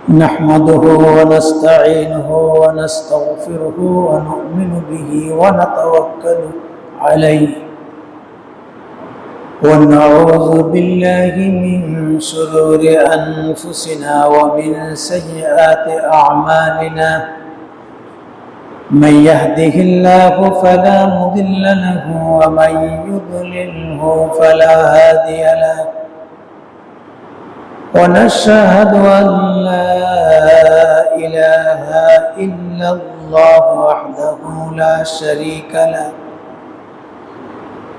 نحمده ونستعينه ونستغفره ونؤمن به ونتوكل عليه ونعوذ بالله من شرور أنفسنا ومن سيئات أعمالنا من يهده الله فلا مضل له ومن يضلله فلا هادي له ونشهد أن لا إله إلا الله وحده لا شريك له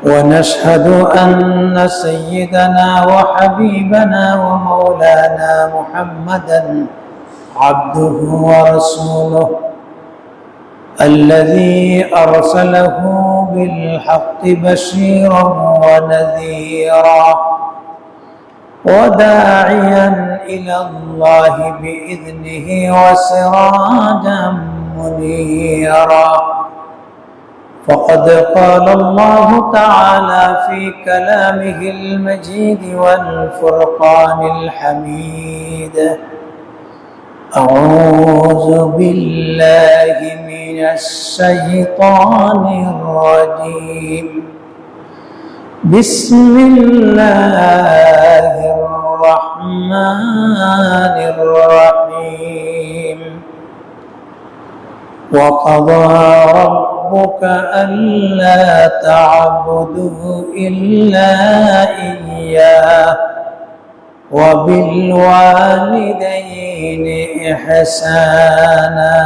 ونشهد أن سيدنا وحبيبنا ومولانا محمدا عبده ورسوله الذي أرسله بالحق بشيرا ونذيرا وداعيا إلى الله بإذنه وسراجا منيرا فقد قال الله تعالى في كلامه المجيد والفرقان الحميد أعوذ بالله من الشيطان الرجيم بسم الله الرحمن الرحيم وقضى ربك ألا تعبدوا إلا إياه وبالوالدين إحسانا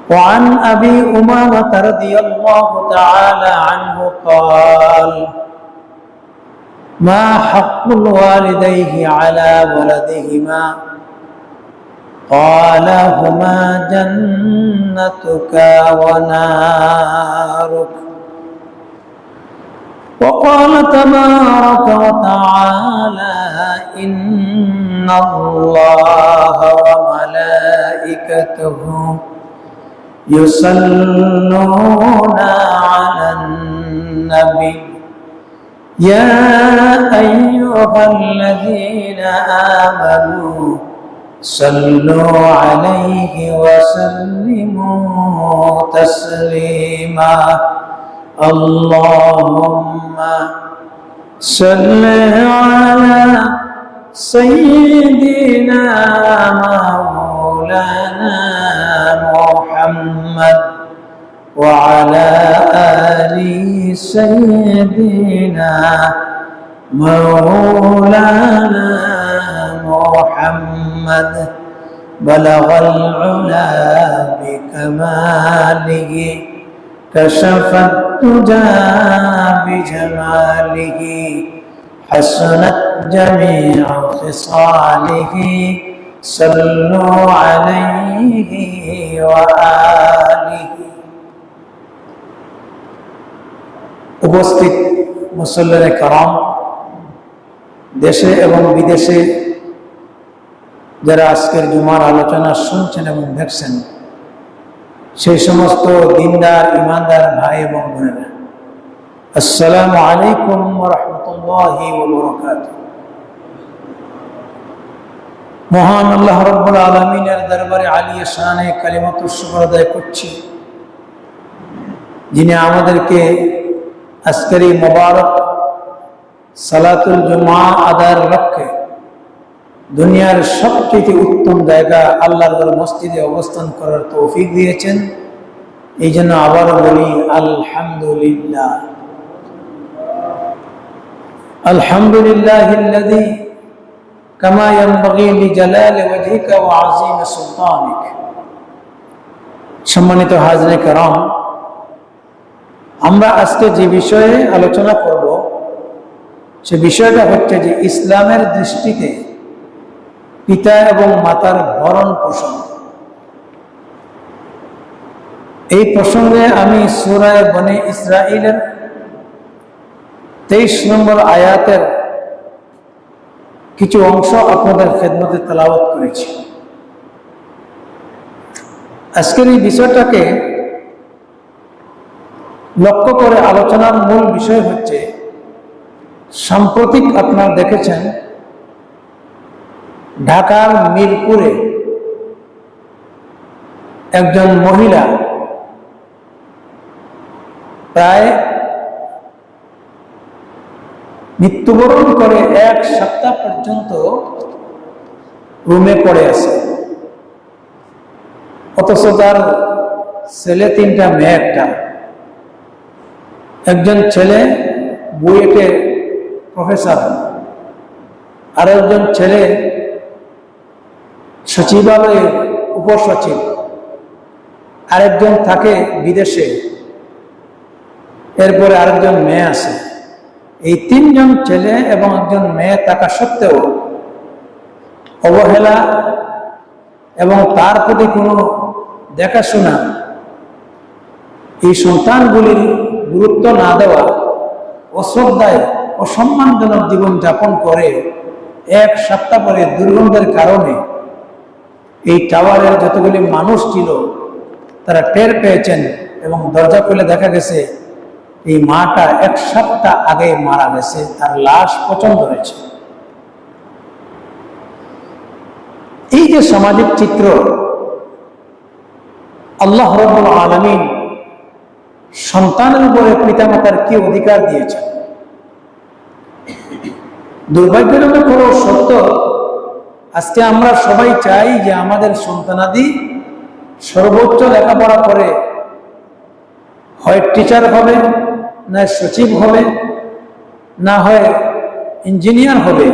وعن أبي أمامة رضي الله تعالى عنه قال ما حق الوالدين على ولدهما قال هما جنتك ونارك وقال تبارك وتعالى إن الله وملائكته يصلون على النبي يا أيها الذين آمنوا صلوا عليه وسلموا تسليما اللهم صل على سيدنا مولانا محمد وعلى آل سيدنا مولانا محمد بلغ العلا بكماله كشف الدجى بجماله حسنت جميع خصاله صلوا عليه وآله উপস্থিত মুসল্লিনে کرام দেশে এবং বিদেশে যারা আজকের জুমার আলোচনা শুনছেন এবং দেখছেন সেই সমস্ত দিনদার ইমানদার ভাই এবং বোনেরা আসসালামু আলাইকুম ওয়া রাহমাতুল্লাহি ওয়া বারাকাতুহু মহান আল্লাহ রাব্বুল আলামিনের দরবারে আলিয়ে শানে কালিমাতুশ শুকর আদায় করছি যিনি আমাদেরকে আজকের এই মোবারক সালাতুল জুমা আদায়ের লক্ষ্যে দুনিয়ার সবচেয়ে উত্তম জায়গা আল্লাহর মসজিদে অবস্থান করার তৌফিক দিয়েছেন এই জন্য আবারও বলি আলহামদুলিল্লাহ আলহামদুলিল্লাহিল্লাযী কামা ইয়ানবাগী লিজালালি ওয়াজহিকা ওয়া আযীমি সুলতানিক সম্মানিত হাজরিনে کرام আমরা আজকে যে বিষয়ে আলোচনা করব সে বিষয়টা হচ্ছে যে ইসলামের দৃষ্টিতে পিতা এবং মাতার ভরণ পোষণ এই প্রসঙ্গে আমি সূরা বনী ইসরাঈলের 23 নম্বর আয়াতের কিছু অংশ আপনাদের খেদমতে তেলাওয়াত করেছি আজকের এই বিষয়টাকে লক্ষ্য করে আলোচনার মূল বিষয় হচ্ছে সাম্প্রতিক আপনারা দেখেছেন ঢাকার মিরপুরে একজন মহিলা প্রায় মৃত্যুবরণ করে 1 সপ্তাহ পর্যন্ত রুমে পড়ে আছে, অথচ তার ছেলে 3টা মেয়ে 1টা। একজন ছেলে বুয়েটে প্রফেসর, আর একজন ছেলে সচিবালয়ের উপসচিব, আরেকজন থাকে বিদেশে, এরপরে আরেকজন মেয়ে আছে। এই 3 জন ছেলে এবং একজন মেয়ে থাকা সত্ত্বেও অবহেলা এবং তার প্রতি কোনো দেখাশোনা, এই সন্তানগুলির গুরুত্ব না দেওয়া, অশ্রদ্ধায় অসম্মানজনক জীবন যাপন করে 1 সপ্তাহ পরে দুর্গন্ধের কারণে এই টাওয়ারের যতগুলি মানুষ ছিল তারা টের পেয়েছেন এবং দরজা খুলে দেখা গেছে এই মাটা 1 সপ্তাহ আগে মারা গেছে, তার লাশ পচন ধরেছে। এই যে সামাজিক চিত্র, আল্লাহ রাব্বুল আলামিন সন্তানের উপরে পিতামাতার কি অধিকার দিয়েছেন। দুর্ভাগ্যজনক হলো সত্য, আজকে আমরা সবাই চাই যে আমাদের সন্তানাদি সর্বোচ্চ লেখাপড়া করে হয় টিচার হবে, না সচিব হবে, না হয় ইঞ্জিনিয়ার হবে।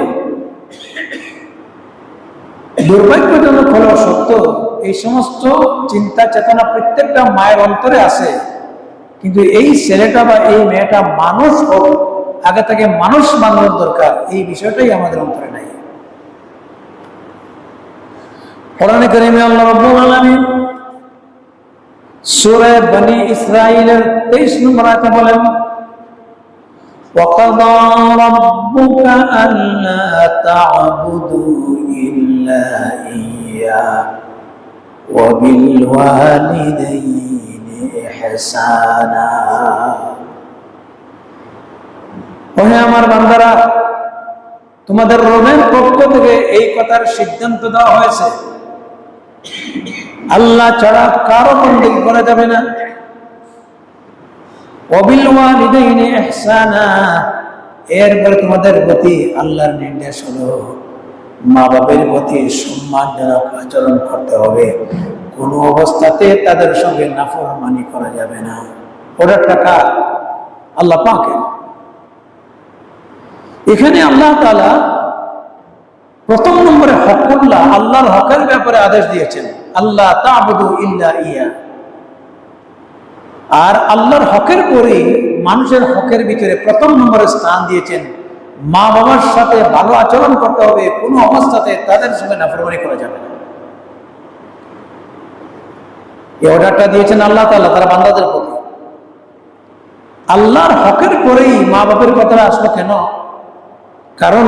দুর্ভাগ্যজনক হলো সত্য, এই সমস্ত চিন্তা চেতনা প্রত্যেকটা মায়ের অন্তরে আছে, কিন্তু এই ছেলেটা বা এই মেয়েটা মানুষ হোক, আগে থেকে মানুষ বানানোর দরকার, এই বিষয়টাই আমাদের অন্তরে নাই। কোরআনে কারিমে আল্লাহ রাব্বুল আলামিন সূরা বনী ইসরাঈলের 23 নম্বর আয়াতে বলেন, وَقَضَى رَبُّكَ أَلَّا تَعْبُدُوا إِلَّا إِيَّاهُ وَبِالْوَالِدَيْنِ إِحْسَانًا। ওহে আমার বান্দারা, তোমাদের রবের পক্ষ থেকে এই কথার সিদ্ধান্ত দেওয়া হয়েছে, আল্লাহ ছাড়া কারো বন্দেগী করা যাবে না। ওয়াবিল ওয়ালিদাইনি ইহসানা, এরপরে তোমাদের প্রতি আল্লাহর নির্দেশ হলো মা বাবার প্রতি সম্মানজনক আচরণ করতে হবে, কোনো অবস্থাতে তাদের সঙ্গে নাফরমানি করা যাবে না। ওটার টাকা আল্লাহ পাকের। এখানে আল্লাহ তাআলা প্রথম নম্বরে হকুল্লাহ, আল্লাহর হকের ব্যাপারে আদেশ দিয়েছেন, আল্লাহ তা'বুদু ইল্লা ইয়া। আর আল্লাহর হকের পরে মানুষের হকের ভিতরে প্রথম নম্বরে স্থান দিয়েছেন মা বাবার সাথে ভালো আচরণ করতে হবে, কোনো অবস্থাতে তাদের সঙ্গে নাফরমানি করা যাবে না। এই অর্ডারটা দিয়েছেন আল্লাহ তাআলা তার বান্দাদের প্রতি। আল্লাহর হকের পরেই মা বাবার কথাটা আসলো কেন? কারণ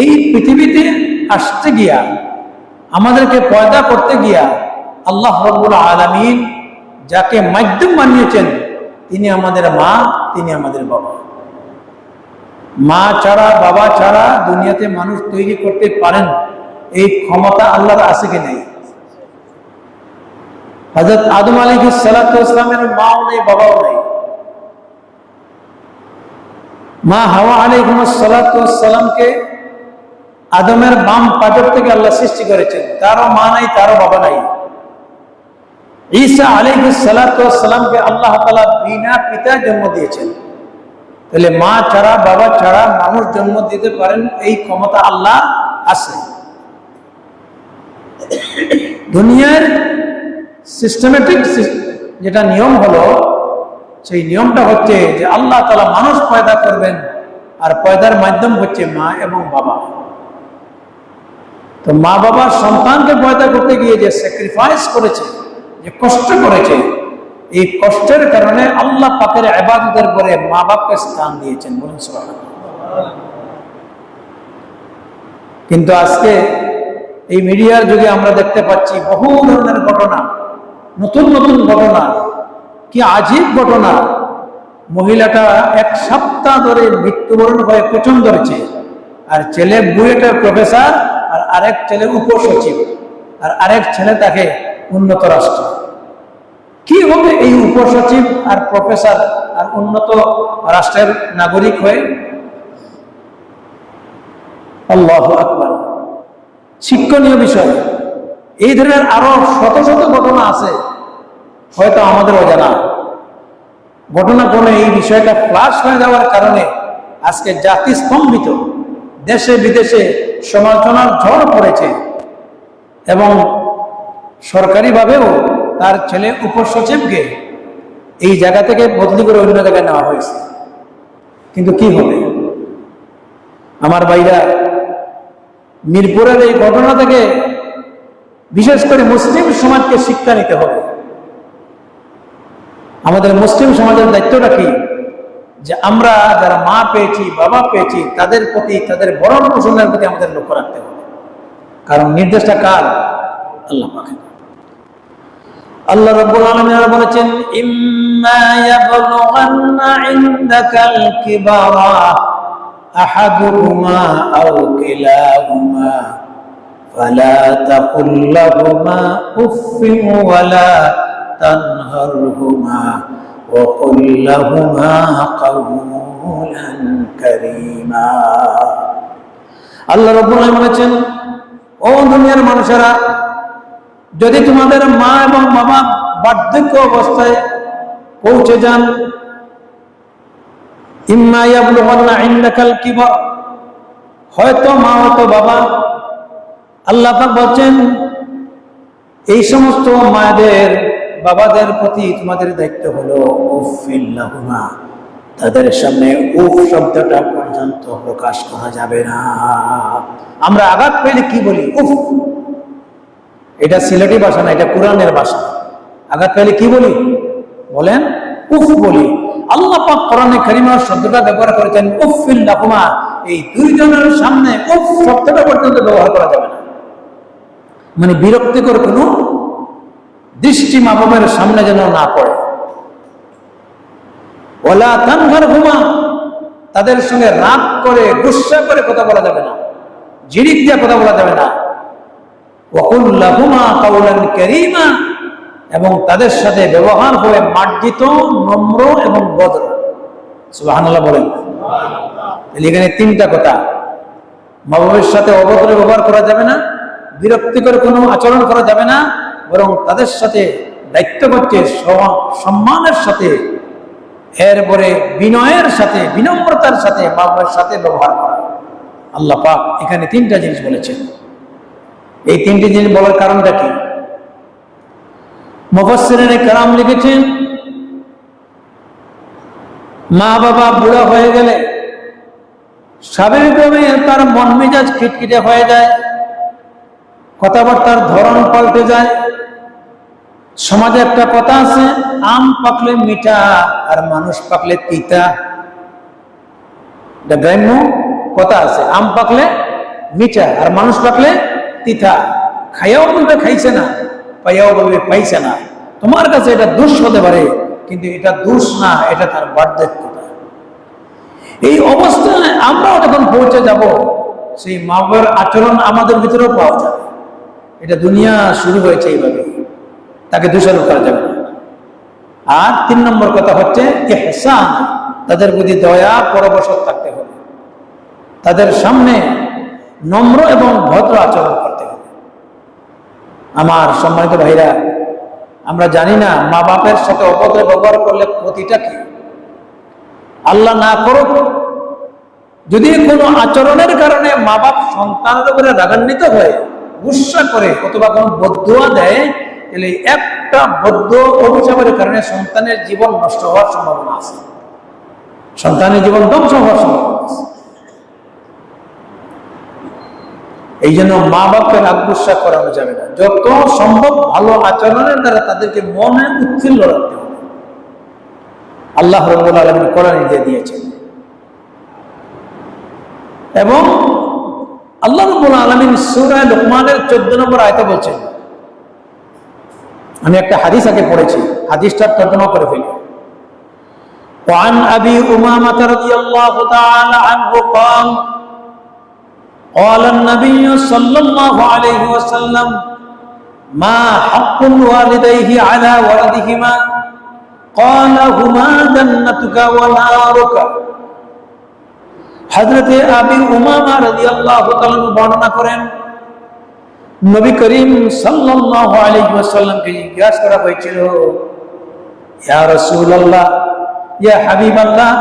এই পৃথিবীতে আসতে গিয়া, আমাদেরকে পয়দা করতে গিয়া আল্লাহ রাব্বুল আলামিন যাকে মাধ্যম বানিয়েছেন তিনি আমাদের মা, তিনি আমাদের বাবা। মা ছাড়া বাবা ছাড়া দুনিয়াতে মানুষ তৈরি করতে পারেন, এই ক্ষমতা আল্লাহর আছে কি নেই? হযরত আদম আলাইহিস সালাতু ওয়াস সালামের মাও নেই, বাবাও নেই। মা হাওয়া আলাইহিস সালাতু ওয়াস সালামকে আদমের বাম পাজর থেকে আল্লাহ সৃষ্টি করেছেন, তারও মা নাই, তারও বাবা নাই। ঈসা আলাইহিস সালাতু ওয়াস সালামকে আল্লাহ তাআলা বিনা পিতায় জন্ম দিয়েছেন। তাহলে মা ছাড়া বাবা ছাড়া মানুষ জন্ম দিতে পারেন, এই ক্ষমতা আল্লাহ আছে। দুনিয়ার সিস্টেমেটিক যেটা নিয়ম হলো, সেই নিয়মটা হচ্ছে যে আল্লাহ তাআলা মানুষ পয়দা করবেন, আর পয়দার মাধ্যম হচ্ছে মা এবং বাবা। তো মা বাবা সন্তানকে পয়দা করতে গিয়ে যে স্যাক্রিফাইস করেছে, যে কষ্ট করেছে, এই কষ্টের কারণে আল্লাহ পাকের ইবাদতের পরে মা বাপকে স্থান দিয়েছেন, বলুন সুবহানাল্লাহ। কিন্তু আজকে এই মিডিয়ার যুগে আমরা দেখতে পাচ্ছি বহু ধরনের ঘটনা, নতুন নতুন ঘটনা, কি আজীব ঘটনা। মহিলাটা 1 সপ্তাহ ধরে মৃত্যুবরণ হয়ে পচন ধরেছে, আর ছেলে বুয়েটের প্রফেসর আর আরেক ছেলে উপসচিব, আর আরেক ছেলে তাকে উন্নত রাষ্ট্র। কি হবে এই উপসচিব আর প্রফেসর আর উন্নত রাষ্ট্রের নাগরিক হয়ে? আল্লাহু আকবার। শিক্ষণীয় বিষয়। এই ধরনের আরো শত শত ঘটনা আছে, হয়তো আমাদের অজানা ঘটনা। কোনো এই বিষয়টা ফ্লাশ হয়ে যাওয়ার কারণে আজকে জাতি স্তম্ভিত, দেশে বিদেশে সমালোচনার ঝড় পড়েছে এবং সরকারিভাবেও তার ছেলে উপসচিবকে এই জায়গা থেকে বদলি করে অন্য জায়গায় নেওয়া হয়েছে। কিন্তু কি হবে আমার ভাইরা, মিরপুরের এই ঘটনা থেকে বিশেষ করে মুসলিম সমাজকে শিক্ষা নিতে হবে। আমাদের মুসলিম সমাজের দায়িত্বটা কি? যে আমরা যারা মা পেয়েছি, বাবা পেয়েছি, তাদের প্রতি, তাদের ভরণ পোষণের প্রতি আমাদের লক্ষ্য রাখতে হবে। কারণ নির্দেশটা কার? আল্লাহ পাকের। আল্লাহ রাব্বুল আলামিন বলেছেন, ইম্মা ইয়াবলুগান্না ইনদাকাল কিবারা আহাদুহুমা আও কিলাহুমা ফালা তাকুল লাহুমা উফফিন ওয়ালা তানহারহুমা ওয়া কুল লাহুমা কাওলান কারীমা। আল্লাহ রাব্বুল আলামিন বলেছেন, ও দুনিয়ার মানুষেরা, যদি তোমাদের মা এবং বাবা বার্ধক্য অবস্থায় পৌঁছে যান, ইম্মা ইয়াবলুগান্না ইনদাকাল কিবার, হয়তো মা হয়তো বাবা, আল্লাহ পাক বলছেন এই সমস্ত মায়েদের বাবাদের প্রতি তোমাদের দায়িত্ব হলো উফফিল লাহুমা, তাদের সামনে উফ শব্দটা পর্যন্ত প্রকাশ করা যাবে না। আমরা আঘাত পেলে কি বলি? উফ। এটা সিলেটি ভাষা না, এটা কোরআনের ভাষা। আঘাত পেলে কি বলি? বলেন উফ বলি। আল্লাহ পাক কোরআনে কারিমের শব্দটা ব্যবহার করেছেন উফফিল লাহুমা, এই দুইজনের সামনে উফ শব্দটা পর্যন্ত ব্যবহার করা যাবে না। মানে বিরক্তিকর কোনো দৃষ্টি মা বাবার সামনে যেন না পড়ে। ওয়ালা তানহারহুমা, তাদের সঙ্গে রাগ করে গুসা করে কথা বলা যাবে না, জিরিক দিয়ে কথা বলা যাবে না। ওয়া কুল লাহুমা কাওলান কারীমা, এবং তাদের সাথে ব্যবহার হবে মার্জিত, নম্র এবং ভদ্র। সুবহানাল্লাহ বলেন। এখানে তিনটা কথা। মা বাবার সাথে অভদ্র ব্যবহার করা যাবে না, বিরক্তিকর কোনো আচরণ করা যাবে না, বরং তাদের সাথে দায়িত্ব করছে সম্মানের সাথে, এরপরে বিনয়ের সাথে, বিনম্রতার সাথে মা বাবার সাথে ব্যবহার করা। আল্লাহ পাক এখানে তিনটা জিনিস বলেছেন। এই তিনটি জিনিস বলার কারণটা কি? মুফাসসিরিনে কেরাম লিখেছেন, মা বাবা বুড়া হয়ে গেলে স্বাভাবিকভাবে তার মন মেজাজ খিটখিটে হয়ে যায়, কথাবার্তার ধরন পাল্টে যায়। সমাজে একটা কথা আছে, আম পাকলে মিঠা আর মানুষ পাকলে তিতা। এটা গ্রাম্য কথা আছে, আম পাকলে মিঠা আর মানুষ পাকলে তিতা। খাইয়াও বলবে খাইছে না, পাইয়াও বলবে পাইছে না। তোমার কাছে এটা দোষ হতে পারে, কিন্তু এটা দোষ না, এটা তার বার্ধক্যতা। এই অবস্থায় আমরাও যখন পৌঁছে যাব, সেই মা বাবার আচরণ আমাদের ভিতরেও পাওয়া যাবে। এটা দুনিয়া শুরু হয়েছে এইভাবে, তাকে দোষারোপ করা যাবে না। আর 3 নম্বর কথা হচ্ছে ইহসান, তাদের প্রতি দয়া পরবশত থাকতে হবে, তাদের সামনে নম্র এবং ভদ্র আচরণ করতে হবে। আমার সম্মানিত ভাইরা, আমরা জানি না মা বাপের সাথে অভদ্র ব্যবহার করলে ক্ষতিটা কি। আল্লাহ না করুক, যদি কোনো আচরণের কারণে মা বাপ সন্তানের উপরে রাগান্বিত হয়ে গুসা করে অথবা কোনো বদদুয়া দেয়, তাহলে একটা বদ্ধ অভিশাপের কারণে সন্তানের জীবন নষ্ট হওয়ার সম্ভাবনা আছে, সন্তানের জীবন ধ্বংস হওয়ার সম্ভাবনা আছে। এই জন্য মা বাপকে রাগ গুসা করানো যাবে না। যত সম্ভব ভালো আচরণের দ্বারা তাদেরকে মনে উৎফুল্ল রাখতে হবে। আল্লাহ রাব্বুল আলামিন কোরআনে দিয়ে দিয়েছেন। এবং আল্লাহ রাব্বুল আলামিন সূরা লুকমানের 14 নম্বর আয়াতে বলছেন, আমি একটা হাদিস আগে পড়েছি, হাদিসটা তর্জমা করে ফেলি। وعن أبي أمامة رضي الله تعالى عنه قال قال النبي صلى الله عليه وسلم ما حق الوالديه على ولدهما قال هما جنتك ونارك হযরত আবু উমামা রাদিয়াল্লাহু তাআলা বর্ণনা করেন নবী করিম সাল্লাল্লাহু আলাইহি ওয়াসাল্লামকে জিজ্ঞাসা করা হয়েছিল ইয়া রাসূলুল্লাহ ইয়া হাবিবাল্লাহ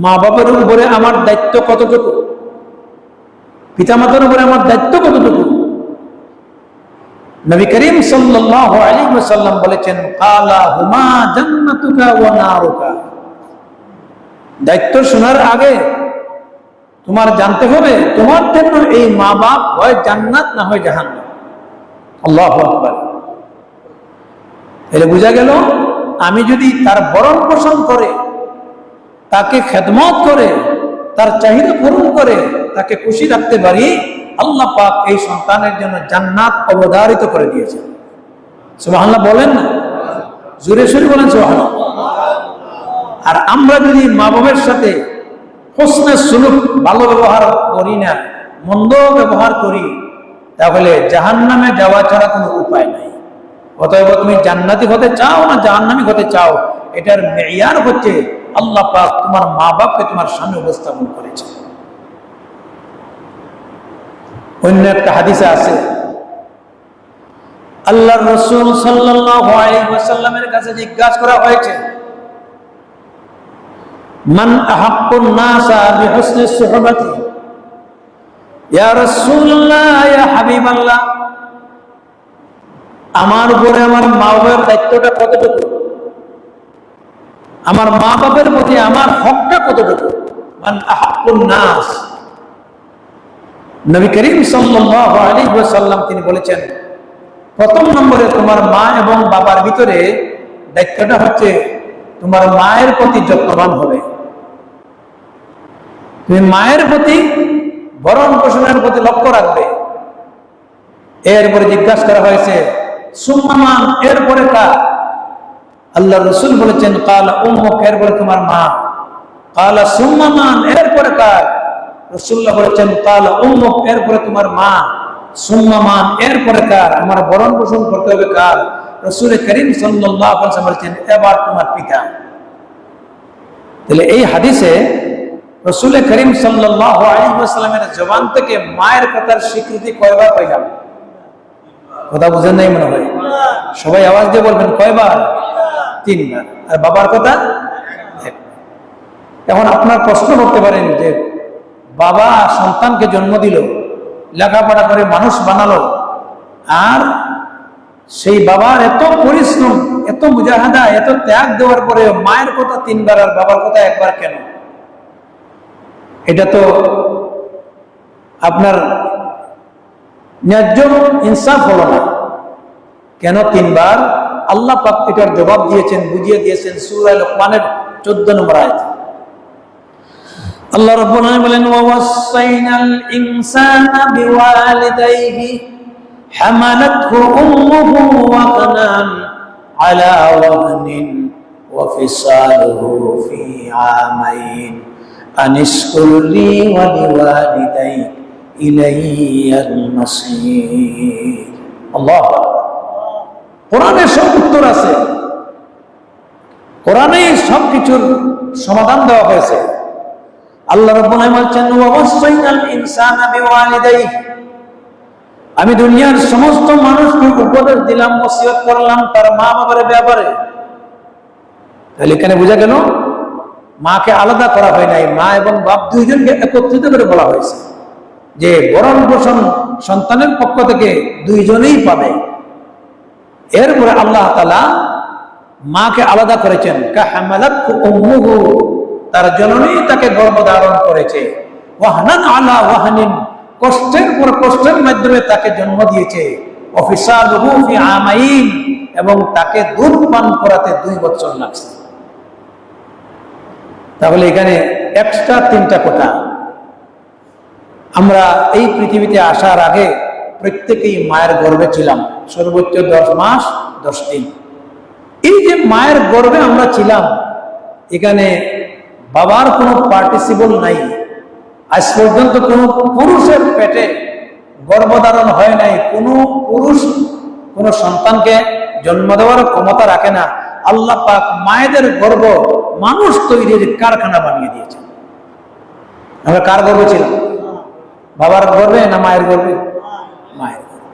মা বাবার উপরে আমার দায়িত্ব কতটুকু পিতামাতার উপরে আমার দায়িত্ব কতটুকু নবী করিম সাল্লাল্লাহু আলাইহি ওয়াসাল্লাম বলেছেন কালা হুমা জান্নাতুকা ওয়া নারুকা দায়িত্ব শোনার আগে তোমার জানতে হবে তোমার জন্য এই মা বাপ হয় জান্নাত না হয় জাহান্নাম আল্লাহু আকবার এর বোঝা গেল আমি যদি তার ভরণ পোষণ করে তাকে খেদমত করে তার চাহিদা পূরণ করে তাকে খুশি রাখতে পারি আল্লাহ পাক এই সন্তানের জন্য জান্নাত অবধারিত করে দিয়েছেন সুবহানাল্লাহ বলেন না জোরে সোরে বলেন সুবহানাল্লাহ আর আমরা যদি মা বাবার সাথে হুসনে সুলুক ভালো ব্যবহার করি না মন্দ ব্যবহার করি তাহলে জাহান্নামে যাওয়া ছাড়া কোনো উপায় নাই অতএব তুমি জান্নাতি হতে চাও না জাহান্নামী হতে চাও এটার মেয়ার হচ্ছে আল্লাহ পাক তোমার মা বাপকে তোমার সামনে উপস্থাপন করেছে অন্য একটা হাদিসে আছে আল্লাহর রাসূল সাল্লাল্লাহু আলাইহি ওয়াসাল্লামের কাছে জিজ্ঞাসা করা হয়েছে মান আহাক্কুন নাসা বিহুসনি সুহবাতি ইয়া রাসূলুল্লাহ ইয়া হাবিবাল্লাহ আমার উপরে আমার মা বাবার দায়িত্বটা কতটুকু আমার মা বাবার প্রতি আমার হকটা কতটুকু মান আহাক্কুন নাস নবী করিম সাল্লাল্লাহু আলাইহি ওয়াসাল্লাম তিনি বলেছেন প্রথম নম্বরে তোমার মা এবং বাবার ভিতরে দায়িত্বটা হচ্ছে তোমার মায়ের প্রতি যত্নবান হবে তুমি মায়ের প্রতি ভরণ পোষণের প্রতি লক্ষ্য রাখবে এরপরে জিজ্ঞাসা করা হয়েছে সুম্মান এরপরে কার আল্লাহ রাসূল বলেছেন কালা উম্মুক এরপরে তোমার মা কালা সুম্মান এরপরে কার রাসূলুল্লাহ বলেছেন কালা উম্মুক এরপরে তোমার মা সুম্মান এরপরে কার আমার ভরণ পোষণ করতে হবে কার রাসূল করিম সাল্লাল্লাহু আলাইহি ওয়াসাল্লাম বলেছেন এবার তোমার পিতা তাহলে এই হাদিসে রাসূল করিম সাল্লাল্লাহু আলাইহি ওয়াসাল্লামের জবান থেকে মায়ের কথার স্বীকৃতি কয়বার পাইলাম কথা বুঝেন নাই মনে হয় সবাই আওয়াজ দিয়ে বলবেন কয়বার তিনবার আর বাবার কথা এখন আপনার প্রশ্ন করতে পারেন যে বাবা সন্তানকে জন্ম দিল লেখাপড়া করে মানুষ বানালো আর সেই বাবার এত পরিশ্রম এত মুজাহাদা এত ত্যাগ দেওয়ার পরে মায়ের কথা তিনবার আর বাবার কথা একবার কেন এটা তো আপনার ন্যায্য ইনসাফ হলো না কেন তিনবার আল্লাহ পাক এটার জবাব দিয়েছেন বুঝিয়ে দিয়েছেন সূরা লোকমানের 14 নম্বর আয়াত আল্লাহ রাব্বুল আলামিন বলেন ওয়াসাইনাল ইনসানা বিওয়ালিদাইহি হামালাতহু উম্মুহু ওয়াহনান আলা ওয়াহনিন ওয়া ফিসালুহু ফি আমাইন আনিশকুর লি ওয়া লিওয়ালিদাইক ইলাইয়াল মাসীর আল্লাহু আকবার কোরআনে সব উত্তর আছে কোরআনে সব কিছুর সমাধান দেওয়া হয়েছে আল্লাহ রাব্বুল আলামিন বলেন ওয়াসাইনাল ইনসানা বিওয়ালিদাইহি আমি দুনিয়ার সমস্ত মানুষকে উপদেশ দিলাম ওসিয়ত করলাম তার মা বাবার ব্যাপারে তাহলে এখানে বোঝা গেল মাকে আলাদা করা হয় নাই মা এবং বাপ দুইজনকে একত্রিত করে বলা হয়েছে যে ভরণ পোষণ সন্তানের পক্ষ থেকে দুইজনেই পাবে এরপরে আল্লাহ তাআলা মাকে আলাদা করেছেন কাহামালাতহু উম্মুহু তার জননী তাকে গর্ভধারণ করেছে ওয়াহনান আলা ওয়াহনিন কষ্টের পর কষ্টের মাধ্যমে তাকে জন্ম দিয়েছে ওয়াফিসালুহু ফি আমাইন এবং তাকে দুধ পান করাতে 2 বছর লাগছে তাহলে এখানে এক্সট্রা 3টা কথা আমরা এই পৃথিবীতে আসার আগে প্রত্যেকেই মায়ের গর্ভে ছিলাম সর্বোচ্চ 10 মাস 10 দিন এই যে মায়ের গর্ভে আমরা ছিলাম এখানে বাবার কোনো পার্টিসিপল নাই আজ পর্যন্ত কোনো পুরুষের পেটে গর্ভধারণ হয় নাই, কোনো পুরুষ কোনো সন্তানকে জন্ম দেওয়ার ক্ষমতা রাখে না। আল্লাহ পাক মায়েদের গর্ভ মানুষ তৈরির কারখানা বানিয়ে দিয়েছেন। আমরা কার গর্ভে ছিলাম? বাবার গর্ভে না মায়ের গর্ভে? মায়ের গর্ভে।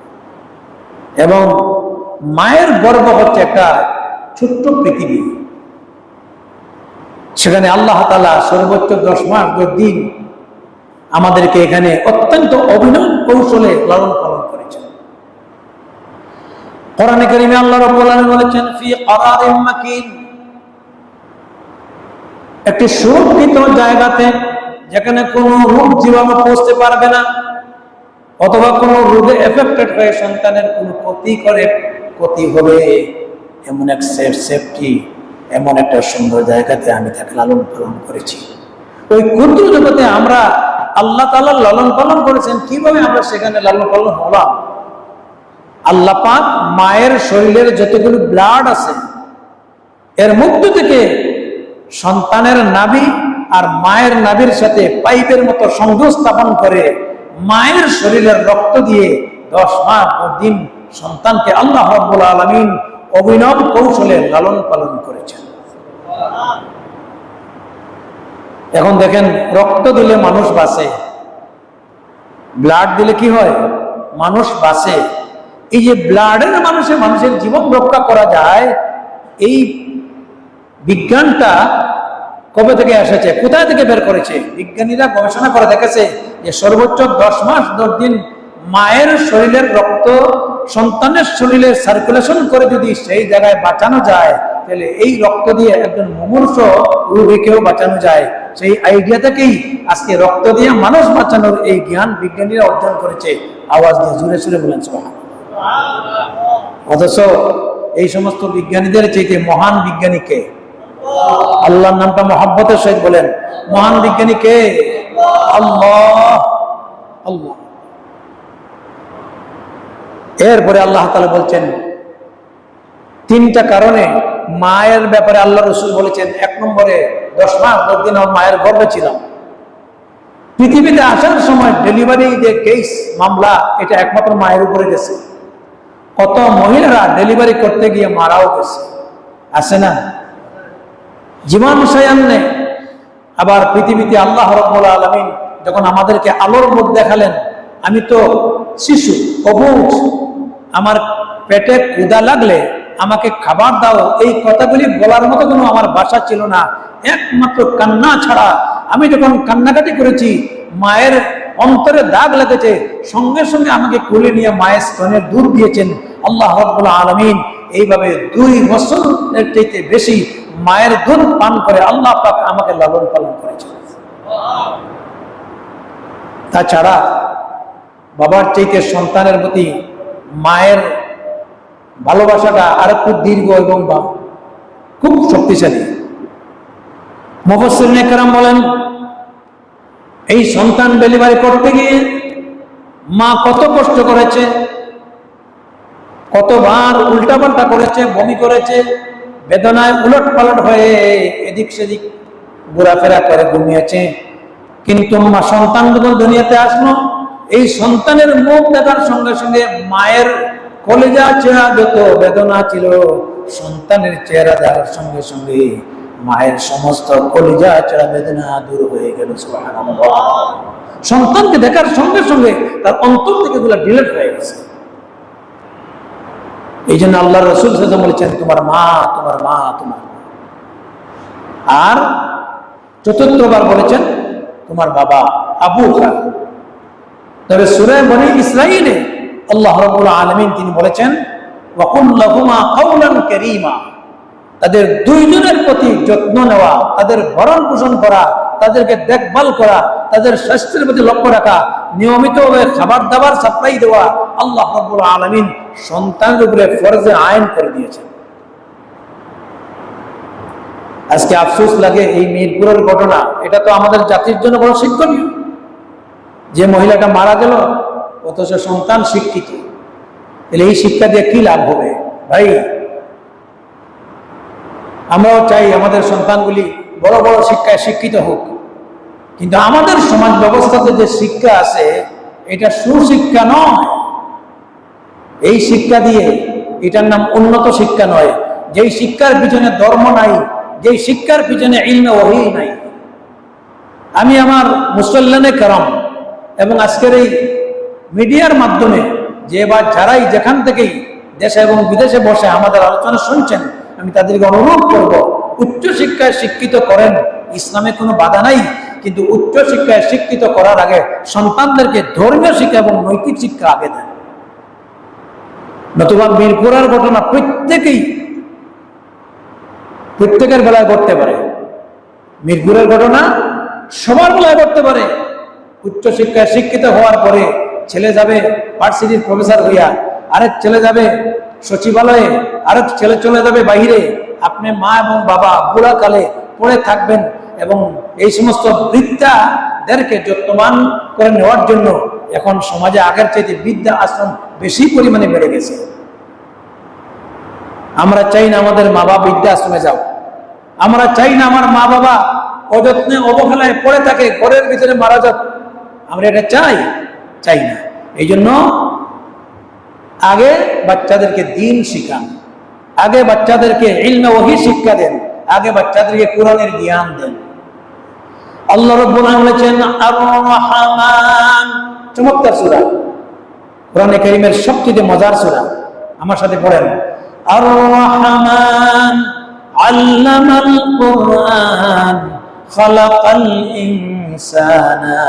এবং মায়ের গর্ভ হচ্ছে একটা ছোট্ট পৃথিবী। সেখানে আল্লাহ তাআলা সর্বোচ্চ 10 মাস 10 দিন আমাদেরকে এখানে অত্যন্ত অভিনব কৌশলে লালন পালন করেছেন। কোরআনে কারিমে আল্লাহ রাব্বুল আলামিন বলেছেন ফি ক্বারারিম মাকিন, একটি সুরক্ষিত জায়গাতে যেখানে কোনো রোগ জীবাণু পৌঁছতে পারবে না, অথবা কোনো রোগে এফেক্টেড হয়ে সন্তানের কোনো ক্ষতি হবে, এমন এক সেফটি, এমন একটা সুন্দর জায়গাতে আমি তাকে লালন পালন করেছি। ওই ক্ষুদ্র জগতে আমরা আল্লাহ তাআলা লালন পালন করেছেন। কিভাবে আমরা সেখানে লালন পালন হলাম? আল্লাহ পাক মায়ের শরীরের যতগুলো ব্লাড আছে এর মধ্য থেকে সন্তানের নাভি আর মায়ের নাভির সাথে পাইপের মতো সংযোগ স্থাপন করে মায়ের শরীরের রক্ত দিয়ে 10 মাস 10 দিন সন্তানকে আল্লাহ রাব্বুল আলামিন অভিনব কৌশলে লালন পালন করেছেন। এখন দেখেন, রক্ত দিলে মানুষ বাঁচে, ব্লাড দিলে কি হয়? মানুষ বাঁচে। এই যে ব্লাডের মানুষের জীবন রক্ষা করা যায়, এই বিজ্ঞানটা কবে থেকে এসেছে, কোথায় থেকে বের করেছে? বিজ্ঞানীরা গবেষণা করে দেখেছে যে সর্বোচ্চ 10 মাস 10 দিন মায়ের শরীরের রক্ত সন্তানের শরীরে সার্কুলেশন করে যদি সেই জায়গায় বাঁচানো যায়, তাহলে এই রক্ত দিয়ে একজন মুমূর্ষ রোগীকেও বাঁচানো যায়। সেই আইডিয়া থেকেই আজকে রক্ত দিয়ে মানুষ বাঁচানোর এই জ্ঞান বিজ্ঞানীরা অর্জন করেছে। আওয়াজ দিয়ে জোরে সুরে বলেন সুবহানাল্লাহ। অথচ এই সমস্ত বিজ্ঞানীদের চাইতে মহান বিজ্ঞানী কে? আল্লাহর নামটা মহব্বতের সহিত বলেন, মহান বিজ্ঞানী কে? আল্লাহ। আল্লাহ। এরপরে আল্লাহ তাআলা বলছেন 3টা কারণে মায়ের ব্যাপারে আল্লাহ রাসূল বলেছেন। 1 নম্বরে 10 মাস 10 দিন আমার মায়ের গর্ভে ছিলাম। পৃথিবীতে আসার সময় ডেলিভারি যে কেস মামলা, এটা একমাত্র মায়ের উপরে গেছে। কত মহিলারা ডেলিভারি করতে গিয়ে মারাও গেছে, আছে না? জীবনাশয় নেই। আবার পৃথিবীতে আল্লাহ রাব্বুল আলামিন যখন আমাদেরকে আলোর মুখ দেখালেন, আমি তো শিশু, অবুঝ, আমার পেটে ক্ষুধা লাগলে আমাকে খাবার দাও, এই কথাগুলি বলার মতো কোনো আমার ভাষা ছিল না, একমাত্র কান্না ছাড়া। আমি যখন কান্নাকাটি করেছি, মায়ের অন্তরে দাগ লেগেছে, সঙ্গে সঙ্গে আমাকে কোলে নিয়ে মায়ের স্তনের দুধ দিয়েছেন আল্লাহ রাব্বুল আলামিন। এইভাবে 2 বছরের চাইতে বেশি মায়ের দুধ পান করে আল্লাহ পাক আমাকে লালন পালন করেছেন। তাছাড়া বাবার চাইতে সন্তানের প্রতি মায়ের ভালোবাসাটা আর একটু দীর্ঘ এবং খুব শক্তিশালী। মুফাসসিরিনে কেরাম বলেন, এই সন্তান ডেলিভারি করতে গিয়ে মা কত কষ্ট করেছে, কতবার উল্টাপাল্টা করেছে, বমি করেছে, বেদনায় উলট পালট হয়ে এদিক সেদিক ঘোরাফেরা করে ঘুমিয়েছে। কিন্তু মা সন্তান যখন দুনিয়াতে আসলো, এই সন্তানের মুখ দেখার সঙ্গে সঙ্গে মায়ের কলিজা চেহারা যত বেদনা ছিল, সন্তানের চেহারা দেখার সঙ্গে সঙ্গে মায়ের সমস্ত কলিজা চেহারা বেদনা দূর হয়ে গেল। সুবহানাল্লাহ। সন্তানকে দেখার সঙ্গে সঙ্গে তার অন্তর থেকে এগুলো ডিলিট হয়ে গেছে। এই জন্য আল্লাহ রাসূল সাল্লাল্লাহু আলাইহি ওয়াসাল্লাম বলেছেন, তোমার মা, তোমার মা, তোমার মা। আর 4বার বলেছেন, তোমার বাবা আবুকা। তবে সূরা বনী ইসরাঈলে আল্লাহ রাব্বুল আলামিন তিনি বলেছেন, ওয়াকুল লাহুমা কাওলান কারীমা। তাদের 2 জনের প্রতি যত্ন নেওয়া, তাদের ভরণ পোষণ করা, তাদেরকে দেখভাল করা, তাদের স্বাস্থ্যের প্রতি লক্ষ্য রাখা, নিয়মিতভাবে খাবার দাবার সাপ্লাই দেওয়া আল্লাহ রাব্বুল আলামিন সন্তানের উপরে ফরজে আইন করে দিয়েছেন। আজকে আফসোস লাগে এই মিরপুরের ঘটনা, এটা তো আমাদের জাতির জন্য বড় শিক্ষণীয়। যে মহিলাটা মারা গেল, অথচ সন্তান শিক্ষিত, তাহলে এই শিক্ষা দিয়ে কি লাভ হবে? ভাই, আমরাও চাই আমাদের সন্তানগুলি বড় বড় শিক্ষায় শিক্ষিত হোক, কিন্তু আমাদের সমাজ ব্যবস্থাতে যে শিক্ষা আছে এটা সুশিক্ষা নয়। এই শিক্ষা দিয়ে, এটার নাম উন্নত শিক্ষা নয়, যেই শিক্ষার পিছনে ধর্ম নাই, যেই শিক্ষার পিছনে ইলমে ওহী নাই। আমি আমার মুসল্লানে কেরাম এবং আজকের এই মিডিয়ার মাধ্যমে যে বা যারাই যেখান থেকেই দেশে এবং বিদেশে বসে আমাদের আলোচনা শুনছেন, আমি তাদেরকে অনুরোধ করব, উচ্চ শিক্ষায় শিক্ষিত করেন, ইসলামে কোনো বাধা নাই, কিন্তু উচ্চ শিক্ষায় শিক্ষিত করার আগে সন্তানদেরকে ধর্মীয় শিক্ষা এবং নৈতিক শিক্ষা আগে দেন। নতুবা মিরপুরের ঘটনা প্রত্যেকের বেলায় ঘটতে পারে। মিরপুরের ঘটনা সবার বেলায় ঘটতে পারে। উচ্চ শিক্ষায় শিক্ষিত হওয়ার পরে ছেলে যাবে ভার্সিটির প্রফেসর হইয়া, আরেক ছেলে যাবে সচিবালয়ে, আরেক ছেলে চলে যাবে বাহিরে। আপনি মা এবং বাবা বুড়াকালে পড়ে থাকবেন এবং এই সমস্ত বৃদ্ধাদেরকে যত্নবান করে নেওয়ার জন্য এখন সমাজে আগের চাইতে বৃদ্ধা আশ্রম বেশি পরিমাণে বেড়ে গেছে। আমরা চাই না আমাদের মা বাবা বৃদ্ধা আশ্রমে যাও, আমরা চাই না আমার মা বাবা অযত্নে অবহেলায় পড়ে থাকে, ঘরের ভিতরে মারা যাক। আমরা এটা চাই না। এই জন্য আগে বাচ্চাদেরকে দিন শিখান, আগে বাচ্চাদেরকে ইলমে ওহী শিক্ষা দেন, আগে বাচ্চাদেরকে কোরআনের জ্ঞান দেন। আল্লাহ রাব্বুল আলামিন বলেছেন আর-রহমান, চমৎকার সূরা, কোরআনে কারীমের সবচেয়ে মজার সূরা। আমার সাথে পড়েন, আর-রহমান আল্লামাল কুরআন খালাকাল ইনসানা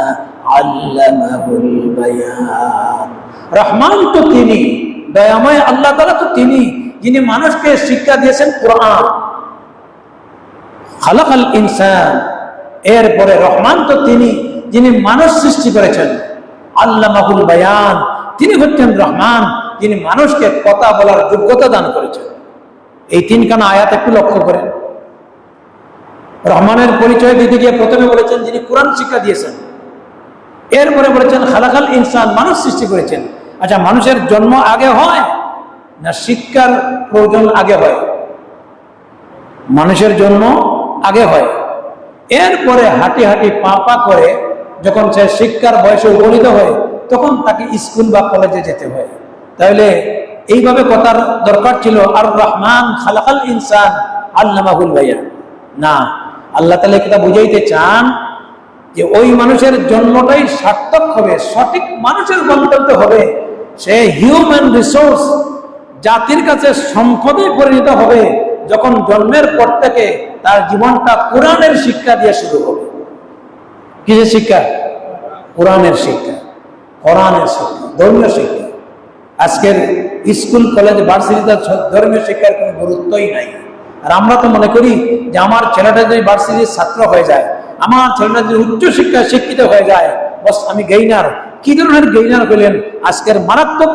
আল্লামাহুল বায়ান। রহমান তো তিনি, দয়াময় আল্লাহ তাআলা তো তিনি, যিনি মানুষকে শিক্ষা দিয়েছেন কোরআন। খালাকাল ইনসান, এরপরে রহমান তো তিনি, যিনি মানুষ সৃষ্টি করেছেন। আল্লামাহুল বায়ান, তিনি হচ্ছেন রহমান, যিনি মানুষকে কথা বলার যোগ্যতা দান করেছেন। এই তিনখানা আয়াত একটু লক্ষ্য করেন। রহমানের পরিচয় দিতে গিয়ে প্রথমে বলেছেন যিনি কোরআন শিক্ষা দিয়েছেন, এরপরে বলেছেন খালাকাল ইনসান, মানুষ সৃষ্টি করেছেন। আচ্ছা, মানুষের জন্ম আগে হয় না শিক্ষার প্রয়োজন আগে হয়? মানুষের জন্ম আগে হয়, এরপরে হাঁটি হাঁটি পা পা করে যখন সে শিক্ষার বয়সে উপনীত হয় তখন তাকে স্কুল বা কলেজে যেতে হয়। তাহলে এইভাবে কথার দরকার ছিল আর রহমান খালাকাল ইনসান আল্লামাহুল বায়ান। না, আল্লাহ তাআলা এটা বুঝাইতে চান যে ওই মানুষের জন্মটাই সার্থক হবে, সঠিক মানুষের গন্তব্য হবে, সে হিউম্যান রিসোর্স, জাতির কাছে সম্পদে পরিণত হবে যখন জন্মের পর থেকে তার জীবনটা কোরআনের শিক্ষা দিয়ে শুরু হবে। কিসের শিক্ষা? কোরআনের শিক্ষা, কোরআনের শিক্ষা, ধর্মীয় শিক্ষা। আজকের স্কুল কলেজ ভার্সিটিতে ধর্মীয় শিক্ষার কোনো গুরুত্বই নাই। আর আমরা তো মনে করি যে আমার ছেলেটা যদি ভার্সিটির ছাত্র হয়ে যায়, আমার ছেলেটা যদি উচ্চ শিক্ষায় শিক্ষিত হয়ে যায়, বস আমি গেইনার। কি ধরনের গেইনার হলেন? আজকের মারাত্মক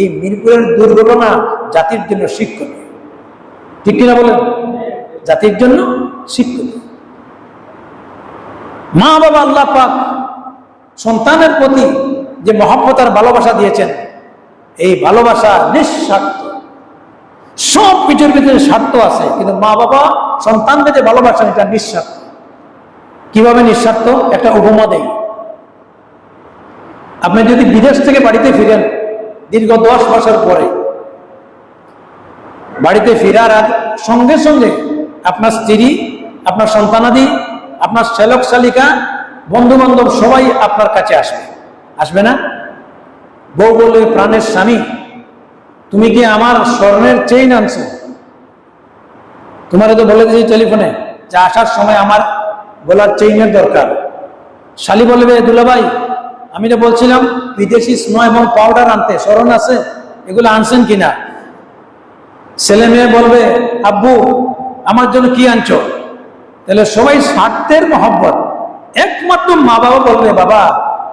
এই মিরপুরের দুর্ঘটনা জাতির জন্য শিক্ষণীয়, ঠিক কিনা বলেন? জাতির জন্য শিক্ষণীয়। মা বাবা আল্লাহ পাক সন্তানের প্রতি যে মহব্বত আর ভালোবাসা দিয়েছেন, এই ভালোবাসা নিঃস্বার্থ। সব কিছুর ভিতরে স্বার্থ আছে, কিন্তু মা বাবা সন্তানকে যে ভালোবাসা এটা নিঃস্বার্থ। কিভাবে নিঃস্বার্থ? একটা উপমা দেই। আপনি যদি বিদেশ থেকে বাড়িতে ফিরেন দীর্ঘ 10 বছর পরে, বাড়িতে ফেরার সঙ্গে সঙ্গে আপনার স্ত্রী, আপনার সন্তানাদি, আপনার শ্যালক শালিকা, বন্ধু বান্ধব সবাই আপনার কাছে আসবে না? বউ বলে, প্রাণের স্বামী, তুমি কি আমার স্বর্ণের চেইন আনছো? তোমারে তো বলে দিয়েছি টেলিফোনে যে আসার সময় আমার গলার চেইনের দরকার। শালি বলবে, দুলাভাই আমি তো বলছিলাম বিদেশি স্নো এবং পাউডার আনতে, স্মরণ আছে? এগুলো আনছেন কিনা? ছেলে মেয়ে বলবে, আব্বু আমার জন্য কি আনছো? তাহলে সবাই স্বার্থের মহব্বত। একমাত্র মা বাবা বলবে, বাবা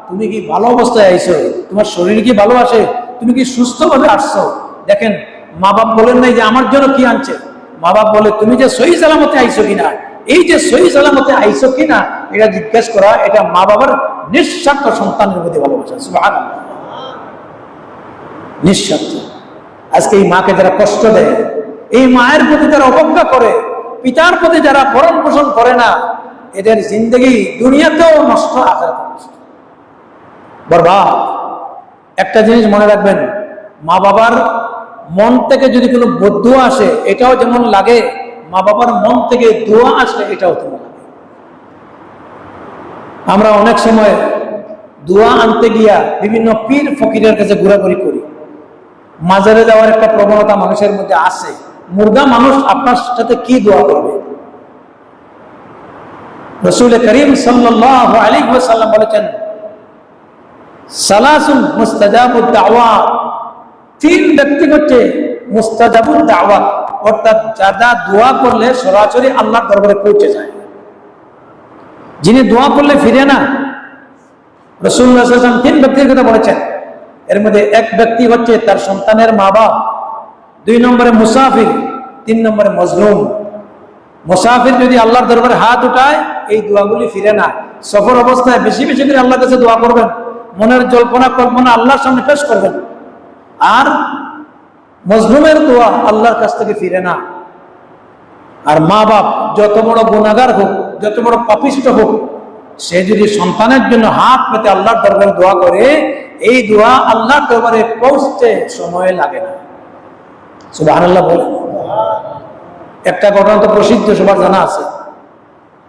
তুমি কি ভালো অবস্থায় আইছো? তোমার শরীর কি ভালো আছে? তুমি কি সুস্থভাবে আসছো? দেখেন, মা বাপ বলেন নাই যে আমার জন্য কি আনছে, মা বাপ বলে তুমি যে সহি সালামতে আইছো কিনা। এই যে সহি সালামতে আইছো কিনা এটা জিজ্ঞেস করা, এটা মা বাবার নিঃস্বার্থ সন্তানের প্রতি ভালোবাসা। সুবহানাল্লাহ, নিঃস্বার্থ। আজকে এই মাকে যারা কষ্ট দেয়, এই মায়ের প্রতি যারা অবজ্ঞা করে, পিতার প্রতি যারা ভরণ পোষণ করে না, এদের জিন্দগি দুনিয়াতেও নষ্ট, আখিরাতেও নষ্ট, বরবাদ। একটা জিনিস মনে রাখবেন, মা বাবার মন থেকে যদি কোনো বদদুয়া আসে, এটাও যেমন লাগে, মা বাবার মন থেকে দোয়া আসলে এটাও তেমন লাগে। আমরা অনেক সময় দোয়া আনতে গিয়া বিভিন্ন পীর ফকিরের কাছে ঘোরাঘুরি করি। মাজারে যাওয়ার একটা প্রবণতা মানুষের মধ্যে আছে। মুর্দা মানুষ আপনার সাথে কি দোয়া করবে? রাসূল করিম সাল্লাল্লাহু আলাইহি ওয়াসাল্লাম বলেছেন, সালাসুন মুস্তাজাবুদ দাওয়াত, তিন ব্যক্তি হচ্ছে মুস্তাজাবুদ দাওয়াত, অর্থাৎ যারা দোয়া করলে সরাসরি আল্লাহর দরবারে পৌঁছে যায়। যিনি দোয়া করলে ফিরে না, রাসূলুল্লাহ সাল্লাল্লাহু আলাইহি ওয়াসাল্লাম তিন ব্যক্তির কথা বলেছেন। এর মধ্যে এক ব্যক্তি হচ্ছে তার সন্তানের মা বাপ, 2 নম্বরে মুসাফির, 3 নম্বরে মজলুম। মুসাফির যদি আল্লাহর দরবারে হাত উঠায়, এই দোয়াগুলি ফিরে না। সফর অবস্থায় বেশি বেশি করে আল্লাহর কাছে দোয়া করবেন, মনের জল্পনা কল্পনা আল্লাহর সামনে পেশ করবেন। আর মজলুমের দোয়া আল্লাহর কাছ থেকে ফিরে না। আর মা বাপ যত বড় গুনাহগার হোক, যত বড় পাপিষ্ট হোক, সে যদি সন্তানের জন্য হাত পেতে আল্লাহর দরবারে দোয়া করে, এই দোয়া আল্লাহর দরবারে পৌঁছতে সময় লাগে না। সুবহানাল্লাহ বলে। একটা ঘটনা তো প্রসিদ্ধ, সবার জানা আছে।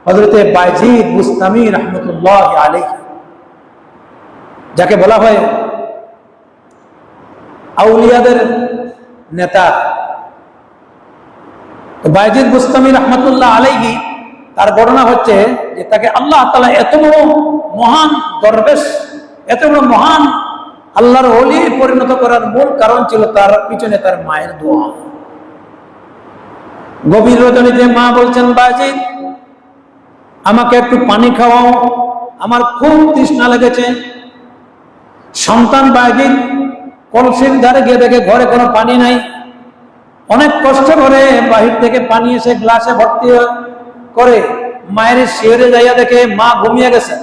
হযরতে বায়জিদ বুস্তামি রাহমাতুল্লাহ আলাইহি, যাকে বলা হয় আউলিয়াদের নেতা, বায়জিদ বুস্তামি রাহমাতুল্লাহ আলাইহি, তার ঘটনা হচ্ছে যে তাকে আল্লাহ তাআলা এত বড় মহান দরবেশ, এত বড় মহান আল্লাহর ওলি পরিণত করার মূল কারণ ছিল তার পিছনে তার মায়ের দোয়া। গভীর রজনীতে মা বলছেন, বায়জিদ আমাকে একটু পানি খাওয়াও, আমার খুব তৃষ্ণা লেগেছে। সন্তান বায়জিদ কলসির ধারে গিয়ে দেখে ঘরে কোনো পানি নাই। অনেক কষ্ট করে বাহির থেকে পানি এসে গ্লাসে ভর্তি করে মায়ের শিয়রে যাইয়া দেখে মা ঘুমিয়ে গেছে।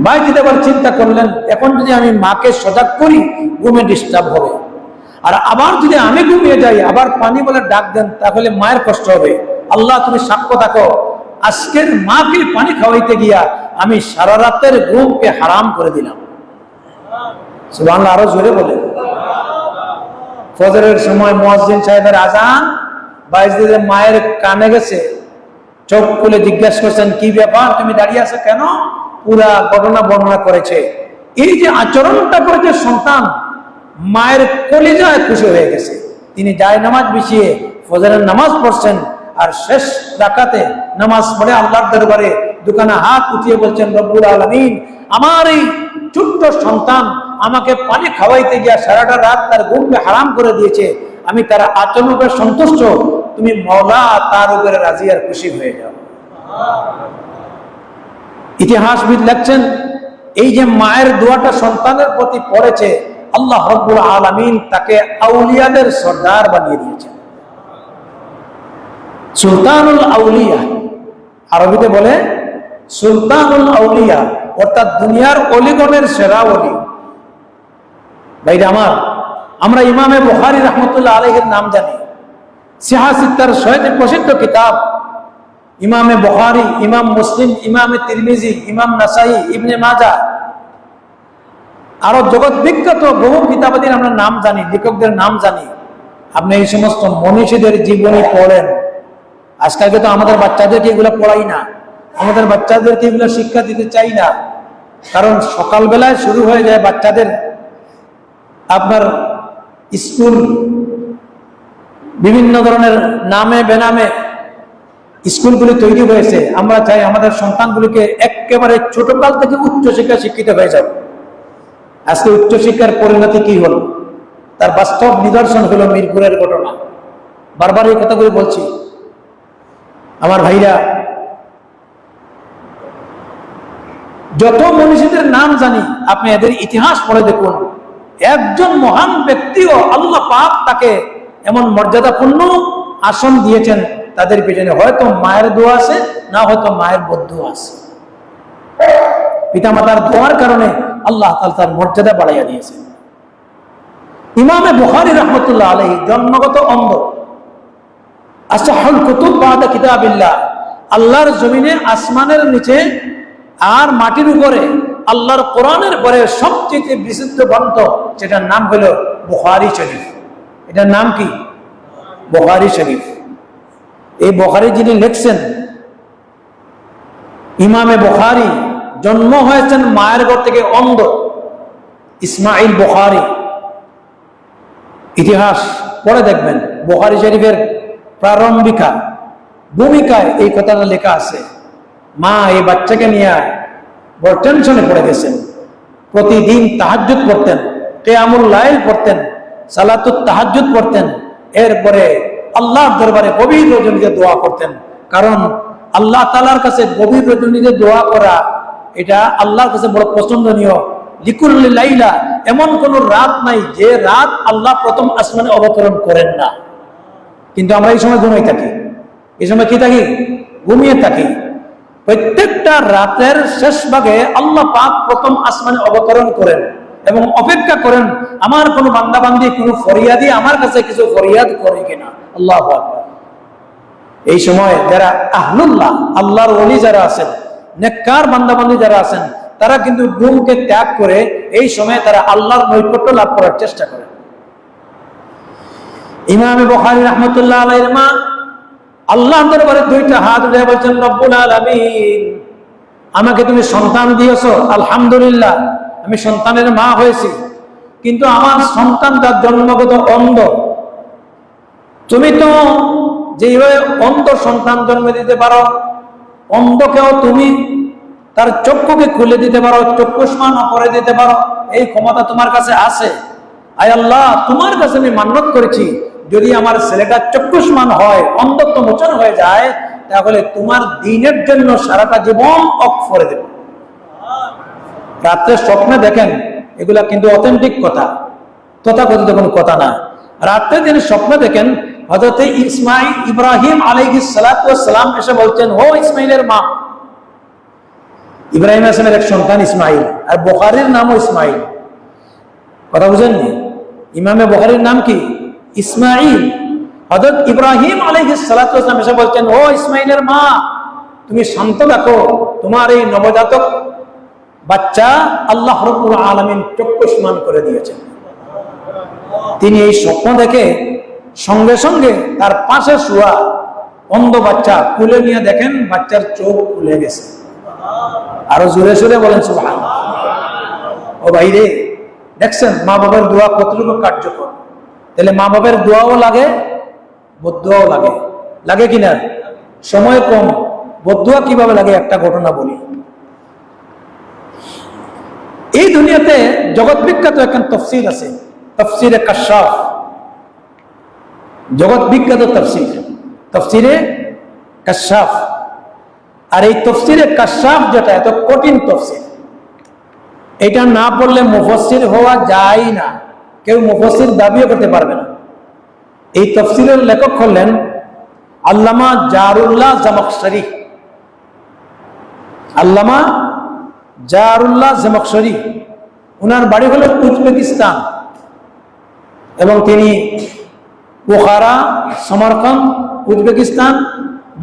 বায়জিদ আবার চিন্তা করলেন, এখন যদি আমি মাকে সজাগ করি, ঘুমে ডিস্টার্ব হবে, আর আবার যদি আমি ঘুমিয়ে যাই, আবার পানি বলে ডাক দেন, তাহলে মায়ের কষ্ট হবে। আল্লাহ তুমি সাক্ষ্য থাকো, আজকের মাকে পানি খাওয়াইতে গিয়া আমি সারা রাতের ঘুমকে হারাম করে দিলাম। সুবহানাল্লাহ, আরো জোরে বলে। ফজরের সময় মুয়াজ্জিন সাহেবের আজান বায়জিদের মায়ের কানে গেছে। চোখ খুলে জিজ্ঞাসা করছেন, কি ব্যাপার, তুমি দাঁড়িয়ে আছো কেন? পুরা ঘটনা বর্ণনা করেছে। এই যে আচরণটা করেছে সন্তান, মায়ের কলিজায় খুশি হয়ে গেছে। তিনি জায়নামাজ বিছিয়ে ফজরের নামাজ পড়ছেন, আর শেষ রাকাতে নামাজ পড়ে আল্লাহর দরবারে দুখানা হাত উঠিয়ে বলছেন, রব্বুল আলামিন, আমার এই ছোট্ট সন্তান আমাকে পানি খাওয়াইতে গিয়া সারাটা রাত তার ঘুমকে হারাম করে দিয়েছে। আমি তার আচরণের উপরে সন্তুষ্ট, তুমি মওলা তার উপরে রাজি আর খুশি হয়ে যাও। ইতিহাসবিদ লিখছেন, এই যে মায়ের দোয়াটা সন্তানের প্রতি পড়েছে, আল্লাহ রাব্বুল আলামিন তাকে আউলিয়াদের সর্দার বানিয়ে দিয়েছেন। সুলতানুল আউলিয়া, আরবিতে বলে সুলতানুল আউলিয়া, অর্থাৎ দুনিয়ার অলিগণের সেরা অলি। ভাইরা আমার, আমরা ইমামে বুখারী রাহমাতুল্লাহ আলাইহির নাম জানি। সিহাসিত্তার 6টি প্রসিদ্ধ কিতাব, ইমামে বুখারী, ইমাম মুসলিম, ইমামে তিরমিজি, ইমাম নাসাই, ইবনে মাজাহ, আরো জগৎ বিখ্যাত বহু কিতাবাদির আমরা নাম জানি, লেখকদের নাম জানি। আপনি এই সমস্ত মনীষীদের জীবনী পড়েন। আজকালকে তো আমাদের বাচ্চাদেরকে এগুলো পড়াই না, আমাদের বাচ্চাদেরকে এগুলো শিক্ষা দিতে চাই না। কারণ সকালবেলায় শুরু হয়ে যায় বাচ্চাদের আপনার স্কুল, বিভিন্ন ধরনের নামে বেনামে স্কুলগুলি তৈরি হয়েছে। আমরা চাই আমাদের সন্তানগুলিকে একেবারে ছোটকাল থেকে উচ্চশিক্ষা শিক্ষিত হয়ে যাবে। আজকে উচ্চশিক্ষার পরিণতি কি হলো, তার বাস্তব নিদর্শন হলো মিরপুরের ঘটনা। বারবার এই কথাগুলি বলছি। আমার ভাইরা, যত মনীষীদের নাম জানি, আপনি এদের ইতিহাস পড়ে দেখুন। একজন মহান ব্যক্তিও আল্লাহ পাক তাকে এমন মর্যাদাপূর্ণ আসন দিয়েছেন, তাদের পিছনে হয়তো মায়ের দোয়া আছে, না হয়তো মায়ের বদদোয়া আছে। পিতামাতার দোয়ার কারণে আল্লাহ তাআলা তার মর্যাদা বাড়াইয়া দিয়েছেন। ইমামে বুখারী রাহমাতুল্লাহ আলাইহি জন্মগত অন্ধ। আসহাল কুতুব বাদা কিতাবিল্লাহ, আল্লাহর জমিনে, আসমানের নিচে আর মাটির উপরে আল্লাহর কোরআনের পরে সবচেয়ে বিশুদ্ধ গ্রন্থ, যেটার নাম হলো বুখারী শরীফ। এটার নাম কি? বুখারী শরীফ। এই বুখারী যিনি লিখছেন, ইমামে বুখারী, জন্ম হয়েছেন মায়ের ঘর থেকে অন্ধ, ইসমাইল বুখারী। ইতিহাস পড়ে দেখবেন, বুখারী শরীফের প্রারম্ভিকা ভূমিকায় এই কথাটা লেখা আছে। মা এই বাচ্চাকে নিয়ে বড় টেনশনে পড়ে গেছেন। প্রতিদিন তাহাজ্জুদ পড়তেন, কিয়ামুল লাইল পড়তেন, সালাতুত তাহাজ্জুদ পড়তেন, এরপরে আল্লাহর দরবারে গভীর রজনীতে দোয়া করতেন। কারণ আল্লাহ তাআলার কাছে গভীর রজনীতে দোয়া করা এটা আল্লাহর কাছে বড় পছন্দনীয়। লিকুল্লি লাইলা, এমন কোন রাত নাই যে রাত আল্লাহ প্রথম আসমানে অবতরণ করেন না। কিন্তু আমরা এই সময় ঘুমিয়ে থাকি। এই সময় কি থাকি? ঘুমিয়ে থাকি। প্রত্যেকটা রাতের শেষ ভাগে আল্লাহ পাক প্রথম আসমানে অবতরণ করেন এবং অপেক্ষা করেন আমার কোন বান্দাবান্দি, কোন ফরিয়াদি আমার কাছে কিছু ফরিয়াদ করে কিনা। আল্লাহু আকবার। এই সময় যারা আহলুল্লাহ, আল্লাহর ওলি যারা আছেন, নেককার বান্দাবান্দি যারা আছেন, তারা কিন্তু ঘুমকে ত্যাগ করে এই সময় তারা আল্লাহর নৈকট্য লাভ করার চেষ্টা করে। ইমাম বুখারী রাহমাতুল্লাহ আলাইহির মা আল্লাহর দরবারে দুইটা হাত উঠে বলছেন, রব্বুল আলামিন, আমাকে তুমি সন্তান দিয়েছো, আলহামদুলিল্লাহ, আমি সন্তানের মা হয়েছি, কিন্তু আমার সন্তানটা জন্মগত অন্ধ। তুমি তো যেভাবে অন্ধ সন্তান জন্ম দিতে পারো, অন্ধকেও তুমি তার চক্ষুকে খুলে দিতে পারো, চক্ষুষ্মান করে দিতে পারো, এই ক্ষমতা তোমার কাছে আছে। আয় আল্লাহ, তোমার কাছে আমি মান্যত করেছি, যদি আমার ছেলেটা চক্ষুষ্মান হয়, অন্ধত্ব মোচন হয়ে যায়, তাহলে তোমার দ্বীনের জন্য সারাটা জীবন অফ করে দেব। রাত্রে স্বপ্নে দেখেন, এগুলা কিন্তু অথেন্টিক কথা, তথাকথিত কোনো কথা না। রাত্রে তিনি স্বপ্নে দেখেন হযরত ইব্রাহিম আলাইহিস সালাতু ওয়াস সালাম এসে বলছেন, ও ইসমাইলের মা। ইব্রাহিম আসলামের এক সন্তান ইসমাইল, আর বুখারীর নামও ইসমাইল। কথা বুঝেননি? ইমামে বুখারীর নাম কি? ইসমাইল। হযরত ইব্রাহিম আলাইহিস সালাতু ওয়াস সালাম এসে বলছেন, ও ইসমাইলের মা, তুমি শান্ত থাকো, তোমার এই নবজাতক বাচ্চা আল্লাহ রাব্বুল আলামিন চক্ষুষ্মান করে দিয়েছেন। তিনি এই স্বপ্ন দেখে সঙ্গে সঙ্গে তার পাশে শোয়া অন্ধ বাচ্চা খুলে নিয়ে দেখেন বাচ্চার চোখ খুলে গেছে। আরো জোরে সোরে বলেন সুবহানাল্লাহ। ও ভাইরে, দেখছেন মা বাবার দোয়া কতটুকু কার্যকর? তাহলে মা বাবার দোয়াও লাগে, বদদোয়াও লাগে। লাগে কিনা? সময় কম, বদদোয়া কিভাবে লাগে একটা ঘটনা বলি। এই দুনিয়াতে জগৎ বিখ্যাত একখান তফসির আছে, তফসিরে কাশফ। জগৎ বিখ্যাত তফসির, তফসিরে কাশফ। আর এই তফসিরে কাশফ যেটা এত কঠিন তফসির, এটা না পড়লে মুফাসসির হওয়া যায় না। কেউ মুফাসসির দাবিও করতে পারবে না। এই তফসিরের লেখক হলেন আল্লামা জারুল্লাহ জামাখশরী। আল্লামা জারুল্লাহ জামাখশরী, ওনার বাড়ি হলো উজবেকিস্তান এবং তিনি বুখারা, সমরকন্দ, উজবেকিস্তান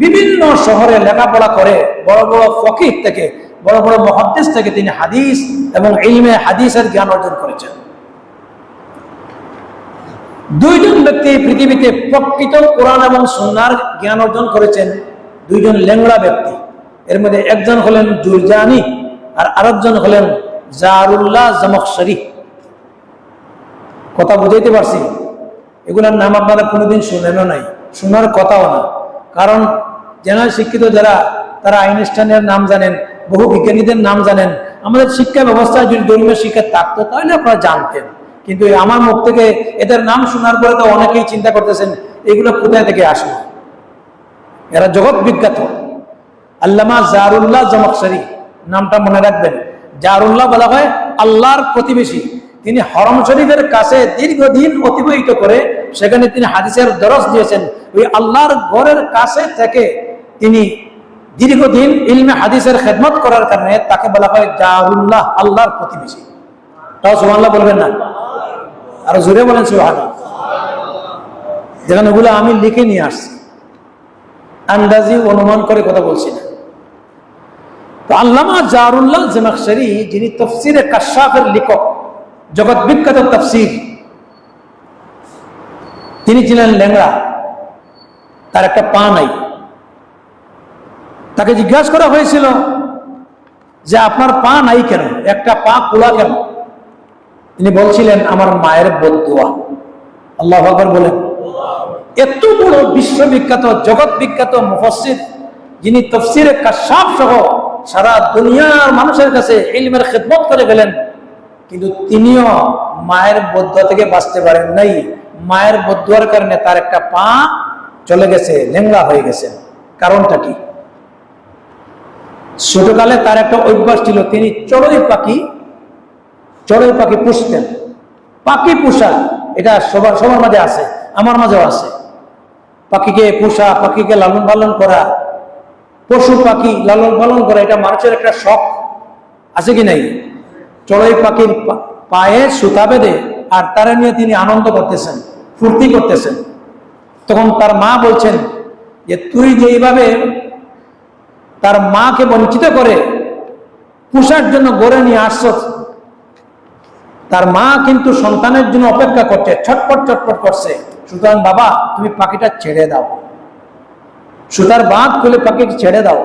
বিভিন্ন শহরে লেখাপড়া করে বড় বড় ফকিহ থেকে, বড় বড় মুহাদ্দিস থেকে তিনি হাদিস এবং ইলমে হাদিসের জ্ঞান অর্জন করেছেন। দুইজন ব্যক্তি পৃথিবীতে প্রকৃত কোরআন এবং সুন্নাহর জ্ঞান অর্জন করেছেন, দুইজন লেংড়া ব্যক্তি। এর মধ্যে একজন হলেন জুরজানি আর আরেকজন হলেন জারুল্লাহ জামাখশরী। কথা বুঝাইতে পারছি? এগুলোর নাম আপনারা কোনোদিন শুনেনও নাই, শোনার কথাও না। কারণ জেনারেল শিক্ষিত যারা, তারা আইনস্টাইনের নাম জানেন, বহু বিজ্ঞানীদের নাম জানেন। আমাদের শিক্ষা ব্যবস্থায় যদি ধর্মীয় শিক্ষা থাকতো তাহলে আপনারা জানতেন। কিন্তু আমার মুখ থেকে এদের নাম শোনার পরে তো অনেকেই চিন্তা করতেছেন এগুলো কোথায় থেকে আসলো। এরা জগৎ বিখ্যাত। আল্লামা জারুল্লাহ জামাখশরী নামটা মনে রাখবেন। জারুল্লাহ বলা হয় আল্লাহর প্রতিবেশী। তিনি হরম শরীফের কাছে দীর্ঘদিন অতিবাহিত করে সেখানে তিনি হাদিসের দরস দিয়েছেন। ওই আল্লাহর ঘরের কাছে থেকে তিনি দীর্ঘদিন ইলমে হাদিসের খেদমত করার কারণে তাকে বলা হয় জারুল্লাহ, আল্লাহর প্রতিবেশী। তাও সুবহানাল্লাহ বলবেন না? আরো জোরে বলেন সুবহানাল্লাহ। যেখানে ওগুলো আমি লিখে নিয়ে আসছি। আন্দাজি অনুমান করে কথা বলছি না। তো আল্লামা জারুল্লাহ জামাখশরী, যিনি তাফসীরে কাশফের লেখক, জগৎ বিখ্যাত তাফসীর, তিনি ছিলেন ল্যাংড়া, তার একটা পা নাই। তাকে জিজ্ঞাসা করা হয়েছিল যে আপনার পা নাই কেন, একটা পা খোলা কেন? তিনি বলছিলেন আমার মায়ের বদদুয়া। আল্লাহু আকবার বলেন। এত বড় বিশ্ববিখ্যাত জগৎ বিখ্যাত মুফাসসির, যিনি তাফসীরে কাশফ সহ সারা দুনিয়ার মানুষের কাছে ইলমের খিদমত করে গেলেন, কিন্তু তিনিও মায়ের বদদুয়া থেকে বাঁচতে পারেন নাই। মায়ের বদদুয়ার কারণে তার একটা পা চলে গেছে, ল্যাংড়া হয়ে গেছে। কারণটা কি? ছোটকালে তার একটা অভ্যাস ছিল, তিনি চড়ুই পাখি পুষতেন। পাখি পোষা এটা সবার মাঝে আছে, আমার মাঝেও আছে। পাখিকে পোষা, পাখিকে লালন পালন করা, পশু পাখি লালন পালন করা, এটা মানুষের একটা শখ, আছে কি নাই? চড়ুই পাখির পায়ে সুতা বেঁধে আর তারা নিয়ে তিনি আনন্দ করতেছেন, ফুর্তি করতেছেন। তখন তার মা বলছেন যে তুই যে এইভাবে তার মাকে বঞ্চিত করে পোষার জন্য গড়ে নিয়ে আসছস, তার মা কিন্তু সন্তানের জন্য অপেক্ষা করছে, ছটপট করছে। সুতরাং বাবা তুমি পাখিটা ছেড়ে দাও, সুতার বাঁধ খুলে পাখিকে ছেড়ে দাও।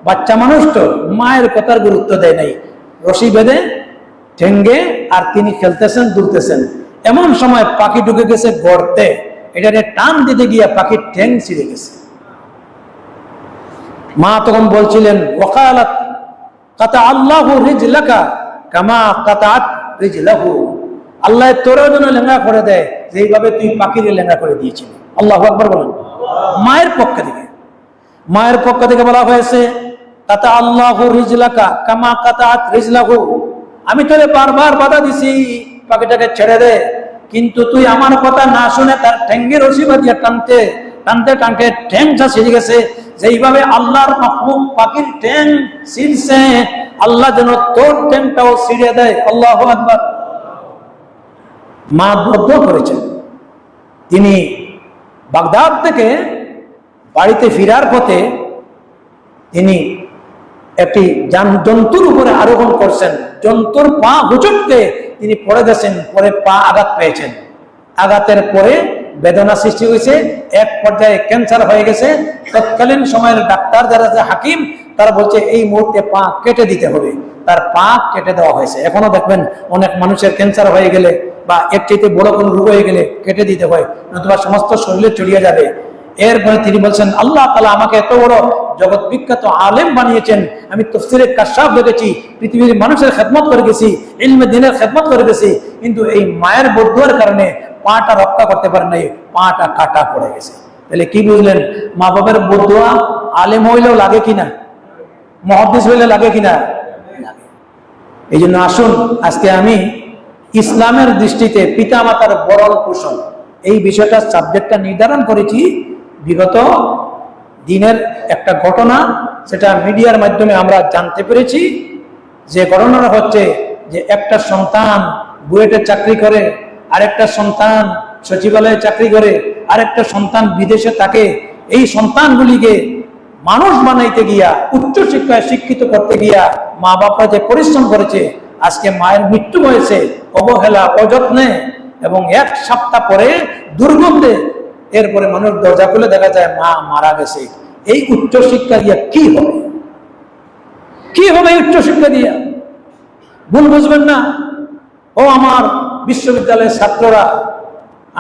বাচ্চা মানুষ তো মায়ের কথার গুরুত্ব দেয় নাই, রশি বেঁধে ঠেঙ্গে আর তিনি খেলতেছেন, দুলতেছেন। এমন সময় পাখি ঢুকে গেছে গর্তে, এটাকে টান দিতে গিয়া পাখির ঠ্যাং ছিঁড়ে গেছে। মা তখন বলছিলেন ওয়াকালাত কাতা আল্লাহু রিজলাকা কামা কাতাত রিজলাহু, আল্লাহ তোর জন্য লেঙ্গা করে দেয় যেইভাবে তুই পাখিকে লেঙ্গা করে দিয়েছিলি। আল্লাহু আকবার বলেন। মায়ের পক্ষ থেকে বলা হয়েছে কাতা আল্লাহু রিজলাকা কামা কাতাত রিজলাহু, আমি তোরে বারবার বাধা দিছি পাখিটাকে ছেড়ে দে, কিন্তু তুই আমার কথা না শুনে তার ঠ্যাঙ্গের রশি বাঁধিয়া টানতে টানতে টানতে ঠ্যাংটা ছিঁড়ে গেছে। যেইভাবে আল্লাহর মাখলুক পাখির ঠ্যাং ছিঁড়ছে, আল্লাহ যেন তোর ঠ্যাংটাও ছিঁড়ে দেয়। আল্লাহু আকবার। মা বদদুয়া করেছেন। তিনি বাগদাদ থেকে বাড়িতে ফিরার পথে তিনি একটি জন্তুর উপরে আরোহণ করছেন। জন্তুর পা হুচুটকে তিনি পড়ে গেছেন, পরে পা আঘাত পেয়েছেন। আঘাতের পরে বেদনা সৃষ্টি হয়েছে, এক পর্যায়ে ক্যান্সার হয়ে গেছে। তৎকালীন সময়ের ডাক্তার যারা আছে, হাকিম, তারা বলছে এই মুহূর্তে পা কেটে দিতে হবে। তার পা কেটে দেওয়া হয়েছে। এখনো দেখবেন অনেক মানুষের ক্যান্সার হয়ে গেলে বা এর চাইতে বড় কোনো রোগ হয়ে গেলে কেটে দিতে হয়, নতুবা সমস্ত শরীরে ছড়িয়ে যাবে। এরপরে তিনি বলছেন আল্লাহ তাআলা আমাকে এত বড় জগৎ বিখ্যাত আলেম বানিয়েছেন, আমি তাফসীরে কাশফ দেখেছি, পৃথিবীর মানুষের খেদমত করে গেছি, ইলমে দ্বীনের খেদমত করে গেছি, কিন্তু এই মায়ের বদদুয়ার কারণে পাটা রক্ষা করতে পারেন নাই, পাটা কাটা পড়ে গেছে। তাহলে কি বুঝলেন? মা বাবার বদদুয়া আলেম হইলেও লাগে কিনা, মুহাদ্দিস হইলে লাগে কিনা? এই জন্য আসুন আজকে আমি ইসলামের দৃষ্টিতে পিতা মাতার ভরণ পোষণ এই বিষয়টা সাবজেক্টটা নির্ধারণ করেছি বিগত দিনের একটা ঘটনা, সেটা মিডিয়ার মাধ্যমে আমরা জানতে পেরেছি। যে ঘটনাটা হচ্ছে যে একটা সন্তান বুয়েটে চাকরি করে, আরেকটা সন্তান সচিবালয়ে চাকরি করে, আরেকটা সন্তান বিদেশে থাকে। এই সন্তানগুলিকে মানুষ বানাইতে গিয়া, উচ্চ শিক্ষায় শিক্ষিত করতে গিয়া মা বাবা যে পরিশ্রম করেছে, আজকে মায়ের মৃত্যু হয়েছে অবহেলা অযত্নে, এবং এক সপ্তাহ পরে দুর্গন্ধে এরপরে মানুষ দরজা খুলে দেখা যায় মা মারা গেছে। এই উচ্চ শিক্ষা দিয়া কি হবে? কি হবে উচ্চ শিক্ষা দিয়া? ভুল বুঝবেন না। ও আমার বিশ্ববিদ্যালয়ের ছাত্ররা,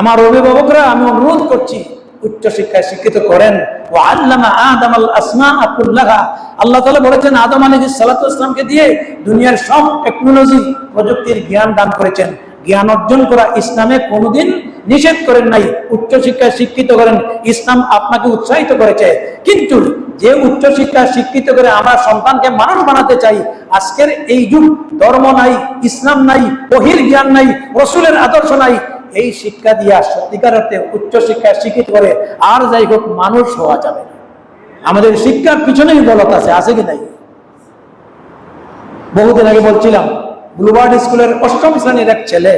আমার অভিভাবকরা, আমি অনুরোধ করছি উচ্চ শিক্ষায় শিক্ষিত করেন। ও আল্লামা আদম আল আসমাআ কুল্লাহা, আল্লাহ তাআলা বলেছেন আদম আলাইহিস সালাতু ওয়াসসালামকে দিয়ে দুনিয়ার সব টেকনোলজি প্রযুক্তির জ্ঞান দান করেছেন। জ্ঞান অর্জন করা ইসলামে কোনোদিন নিষেধ করেন নাই। উচ্চ শিক্ষায় শিক্ষিত করেন, ইসলাম আপনাকে উৎসাহিত করেছে। কিন্তু যে উচ্চ শিক্ষায় শিক্ষিত করে আমরা সন্তানকে মানুষ বানাতে চাই, আজকের এই যুগ ধর্ম নাই, ইসলাম নাই, ওহীর জ্ঞান নাই, রাসূলের আদর্শ নাই, এই শিক্ষা দিয়া সত্যিকার অর্থে উচ্চ শিক্ষায় শিক্ষিত করে আর যাই হোক মানুষ হওয়া যাবে না। আমাদের শিক্ষার পিছনেই গলত আছে কি নাই? বহুদিন আগে বলছিলাম, ব্লুবার্ড স্কুলের 8ম শ্রেণীর এক ছেলে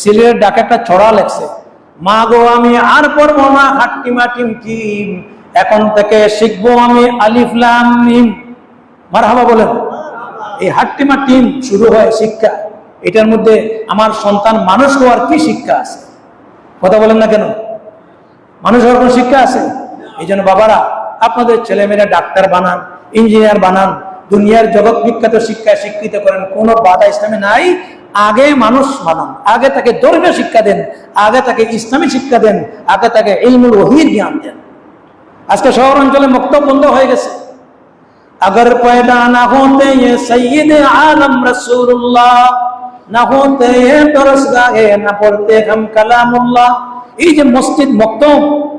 সিলেটের ডাকে একটা ছড়া লেখছে, মা গো আমি আর পড়বো না হাট্টিমা টিমটিম, এখন থেকে শিখবো আমি আলিফ লাম মিম। মারহাবা বলেন। এই হাট্টিমা টিম শুরু হয় শিক্ষা। এটার মধ্যে আমার সন্তান মানুষ হওয়ার কি শিক্ষা আছে? কথা বলেন না কেন? মানুষ হওয়ার কোন শিক্ষা আছে? এই জন্য বাবারা, আপনাদের ছেলেমেয়েরা ডাক্তার বানান, ইঞ্জিনিয়ার বানান, দুনিয়ার জগৎ বিখ্যাত শিক্ষায় শিক্ষিত করেন, কোনো বাধা ইসলামে নাই। আগে মানুষ বানান, আগে তাকে ধর্মীয় শিক্ষা দেন, আগে তাকে ইসলামী শিক্ষা দেন, আগে তাকে ইলমুল ওহীর জ্ঞান দেন। আজকে শহর অঞ্চলে মক্তব বন্ধ হয়ে গেছে। अगर पैदा ना होते ये सैयद आलम रसूलुल्लाह, ना होते ये दरसगाहे, ना पढ़ते हम कलामुल्लाह। এই যে মসজিদ মক্তব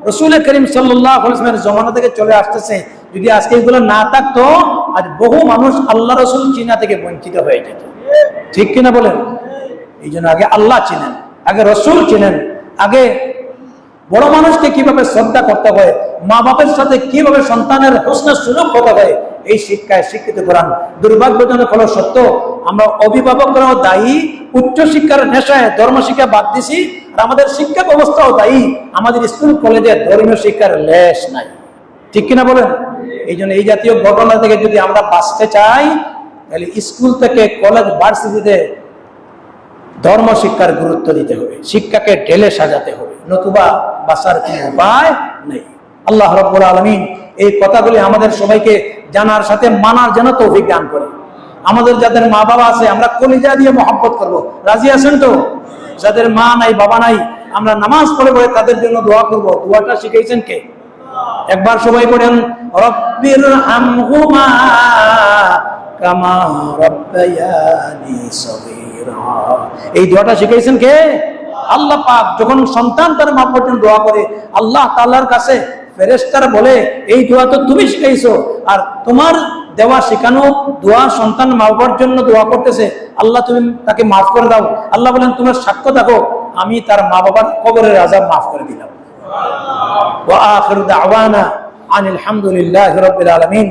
রাসূল করিম সাল্লাল্লাহু আলাইহি ওয়াসাল্লামের জমানা থেকে চলে আসতেছে, যদি আজকে এগুলো না থাকতো আজ বহু মানুষ আল্লাহ রাসূল চিনা থেকে বঞ্চিত হয়ে যেত। ঠিক কিনা বলেন? এই জন্য আগে আল্লাহ চিনেন, আগে রাসূল চিনেন, আগে বড় মানুষকে কিভাবে শ্রদ্ধা করতে হয়, মা বাবার সাথে কিভাবে সন্তানের হোসনা সুলুক হতে হয়, এই শিক্ষায় শিক্ষিত করান। দুর্ভাগ্যজনক হলো সত্য, আমরা অভিভাবকরাও দায়ী, উচ্চ শিক্ষার নেশায় ধর্ম শিক্ষা বাদ দিছি, আর আমাদের শিক্ষা ব্যবস্থাও দায়ী, আমাদের স্কুল কলেজে ধর্মীয় শিক্ষার লেশ নাই। ঠিক কিনা বলেন? এই জন্য এই জাতীয় ঘটনা থেকে যদি আমরা বাঁচতে চাই, তাহলে স্কুল থেকে কলেজ ভার্সিটিতে ধর্ম শিক্ষার গুরুত্ব দিতে হবে, শিক্ষাকে ঢেলে সাজাতে হবে, নতুবা বাঁচার কোনো উপায় নেই। আল্লাহ রাব্বুল আলামিন এই কথাগুলি আমাদের সবাইকে জানার সাথে মানার যেন তৌফিক দান করে। আমাদের যাদের মা বাবা আছে আমরা কলিজা দিয়ে মহব্বত করব, রাজি আছেন তো? যাদের মা নাই বাবা নাই, আমরা নামাজ পড়ে পড়ে তাদের জন্য দোয়া করব। দোয়াটা শিখাইছেন কে? একবার সবাই পড়েন, রব্বির হামহুমা কামা রাব্বায়ানি সগীরা। এই দোয়াটা শিখাইছেন কে? আল্লাহ পাক। যখন সন্তান তার মা বাবার জন্য দোয়া করে, আল্লাহ তাআলার কাছে ফেরেশতারা বলে, এই দোয়া তো তুমি শিখাইছো, আর তোমার দেওয়া শেখানো দোয়া সন্তান মা বাবার জন্য দোয়া করতেছে, আল্লাহ তুমি তাকে মাফ করে দাও। আল্লাহ বলেন, তোমার সাক্ষ্য থাকো, আমি তার মা বাবার কবরের আযাব মাফ করে দিলাম। ওয়া আখিরু দাওয়ানা আনিল হামদুলিল্লাহি রাব্বিল আলামিন।